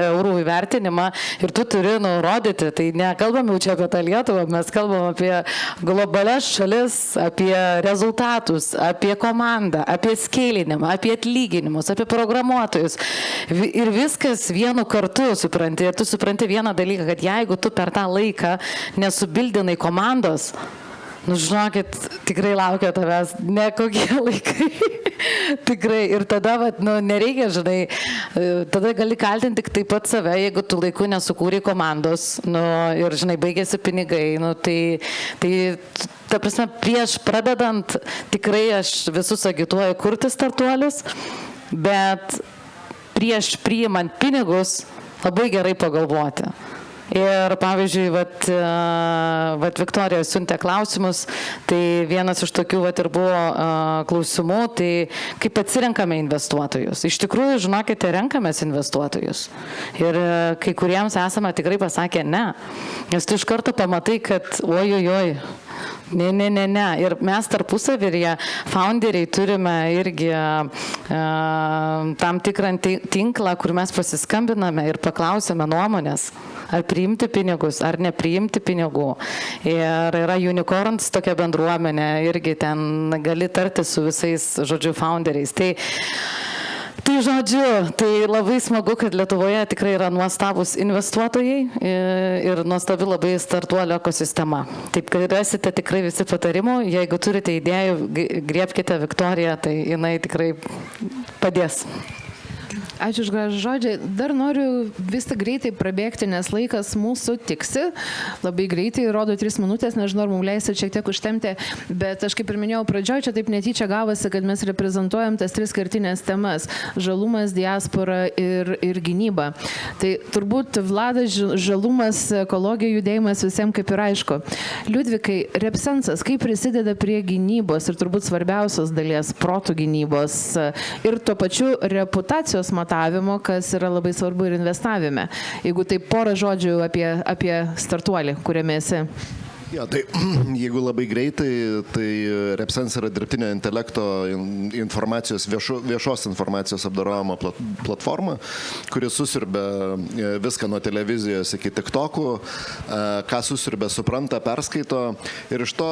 eurų įvertinimą ir tu turi nurodyti. Tai nekalbam jau čia apie tą Lietuvą, mes kalbam apie globalias šalis, apie rezultatus, apie komandą, apie skeilinimą, apie atlyginimus, apie programuotojus. Ir viskas vienu kartu supranti. Ir tu supranti vieną dalyką, kad jeigu tu per tą laiką nesubildinai komandos, žinokit, tikrai laukia tavęs nekokie laikai. Tikrai. Ir tada, nereikia, žinai, tada gali kaltinti tik taip pat save, jeigu tu laiku nesukūrei komandos, ir, žinai, baigėsi pinigai, tai ta prasme, prieš pradedant, tikrai aš visus agituoju kurti startuolius, bet prieš priimant pinigus labai gerai pagalvoti. Ir pavyzdžiui, Viktorija siuntė klausimus, tai vienas iš tokių ir buvo klausimų, tai kaip atsirenkame investuotojus. Iš tikrųjų, žinokite, renkamės investuotojus. Ir kai kuriems esame tikrai pasakę ne, nes tu iš karto pamatai, kad ojojoj, ne. Ir mes tarpusavyje, founderiai, turime irgi tam tikrą tinklą, kur mes pasiskambiname ir paklausėme nuomonės, ar priimti pinigus, ar nepriimti pinigų. Ir yra Unicorns tokia bendruomenė, irgi ten gali tarti su visais, žodžiu, founderiais. Tai žodžiu, tai labai smagu, kad Lietuvoje tikrai yra nuostabus investuotojai ir nuostabi labai startuolio ekosistema. Taip, kad rasite tikrai visi patarimų, jeigu turite idėjų, griebkite Viktoriją, tai jinai tikrai padės. Ačiū už gražų žodžią. Dar noriu vis tik greitai prabėgti, nes laikas mūsų tiksi. Labai greitai, rodo 3 minutės, nežinau, ar mums leisit šiek tiek užtemti, bet aš kaip ir minėjau pradžioj, čia taip netyčia gavosi, kad mes reprezentuojam tas 3 kertinės temas - žalumas, diaspora ir gynyba. Tai turbūt Vladas, žalumas, ekologija, judėjimas visiems kaip ir aišku. Liudvikai, Repsensas, kaip prisideda prie gynybos ir turbūt svarbiausios dalies protų gynybos ir tuo pačiu reputacijos matavimo, kas yra labai svarbu ir investavime. Jeigu tai porą žodžių apie startuolį, kuriame esi. Ja, tai jeigu labai greitai, tai RepSense yra dirbtinio intelekto informacijos, viešos informacijos apdorojimo platforma, kuri susiurbia viską nuo televizijos iki TikTokų, ką susiurbia, supranta, perskaito ir iš to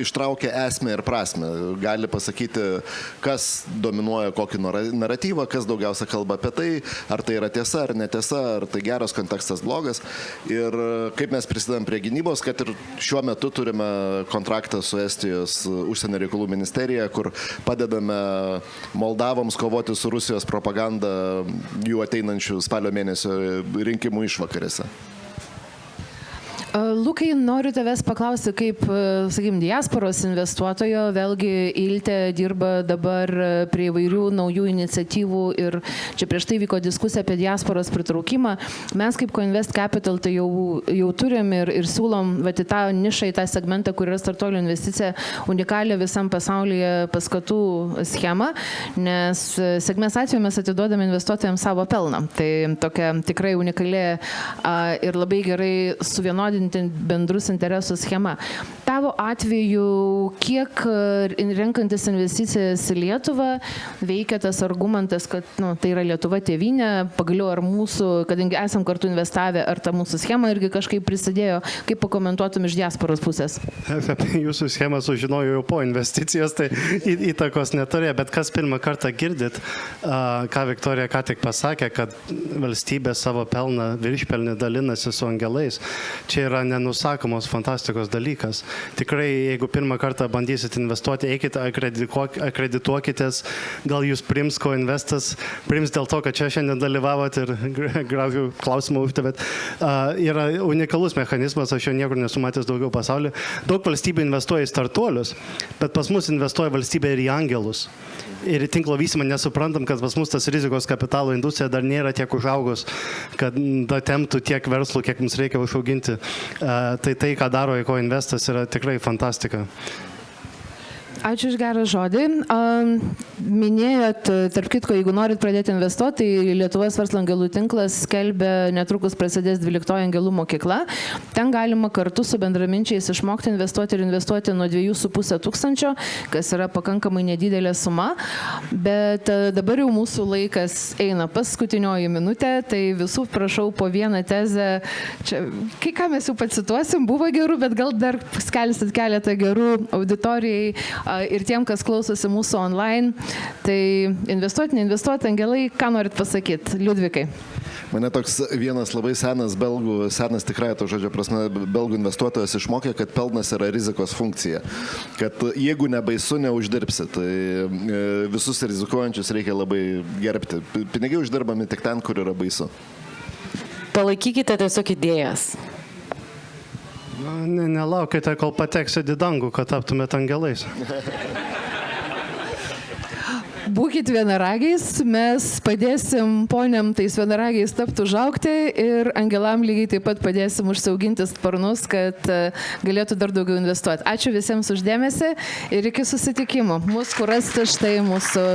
ištraukia esmę ir prasmę. Gali pasakyti, kas dominuoja kokį naratyvą, kas daugiausia kalba apie tai, ar tai yra tiesa ar netiesa, ar tai geras kontekstas, blogas. Ir kaip mes prisidedam prie gynybos, kad ir šiuo metu turime kontraktą su Estijos užsienio reikalų ministerija, kur padedame Moldavams kovoti su Rusijos propaganda jų ateinančių spalio mėnesio rinkimų išvakarėse. Lukai, noriu tavęs paklausti, kaip, sakykim, diasporos investuotojo, vėlgi Ilte dirba dabar prie įvairių naujų iniciatyvų ir čia prieš tai vyko diskusija apie diasporos pritraukimą. Mes kaip Coinvest Capital tai jau turim ir siūlom į tą nišą, į tą segmentą, kur yra startuolių investicija, unikalią visam pasaulyje paskatų schemą, nes sėkmės atveju mes atiduodame investuotojams savo pelną. Tai tokia tikrai unikali ir labai gerai suvienodinti bendrus interesų schema. Tavo atveju, kiek renkantis investicijas į Lietuvą veikia tas argumentas, kad tai yra Lietuva tėvynė, pagaliau ar mūsų, kadangi esam kartu investavę, ar ta mūsų schema irgi kažkaip prisidėjo, kaip pakomentuotum iš diasporos pusės? Apie jūsų schemą sužinojau jau po investicijos, tai įtakos neturėjo, bet kas pirmą kartą girdit, ką Viktorija ką tik pasakė, kad valstybė savo pelną viršpelnį dalinasi su angelais. Čia yra nenusakomos fantastikos dalykas. Tikrai, jeigu pirmą kartą bandysit investuoti, eikite, akredituokitės, gal jūs priims Coinvestas, priims dėl to, kad čia šiandien dalyvavot ir gražių klausimų užtavėt. Yra unikalus mechanizmas, aš jo niekur nesu matęs daugiau pasaulyje. Daug valstybių investuoja į startuolius, bet pas mus investuoja valstybė ir į angelus. Ir į tinklo vystymą nesuprantam, kad pas mus tas rizikos kapitalo industrija dar nėra tiek užaugus, kad temptų tiek verslų, kiek mums reikia užauginti. Tai, ką daro Coinvestas, yra tikrai fantastika. Ačiū už gerą žodį. Minėjot, tarp kitko, jeigu norit pradėti investuoti, tai Lietuvos verslo angelų tinklas skelbia, netrukus prasidės 12 angelų mokykla. Ten galima kartu su bendraminčiais išmokti investuoti ir investuoti nuo 2,5 tūkstančio, kas yra pakankamai nedidelė suma. Bet dabar jau mūsų laikas eina paskutinioji minutė, tai visų prašau po vieną tezę. Čia, kai ką mes jau pacituosim, buvo gerų, bet gal dar skelsit keletą gerų auditorijai ir tiem, kas klausosi mūsų online. Tai investuoti, neinvestuoti, angelai, ką norit pasakyti? Liudvikai. Mane toks vienas labai senas tikrai to žodžio prasme, belgų investuotojas išmokė, kad pelnas yra rizikos funkcija. Kad jeigu nebaisu, neuždirbsi. Tai visus rizikuojančius reikia labai gerbti. Pinigai uždirbami tik ten, kur yra baisu. Palaikykite tiesiog idėjas. Nelaukite, kol pateksit į dangų, kad taptumėt angelais. Būkit vienaragiais, mes padėsim poniam tais vienaragiais tapti užaugti ir angelam lygiai taip pat padėsim užsiauginti sparnus, kad galėtų dar daugiau investuoti. Ačiū visiems už dėmesį ir iki susitikimų. Mūsų kur rasti štai mūsų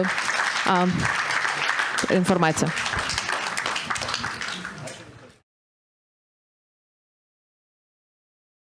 informacija.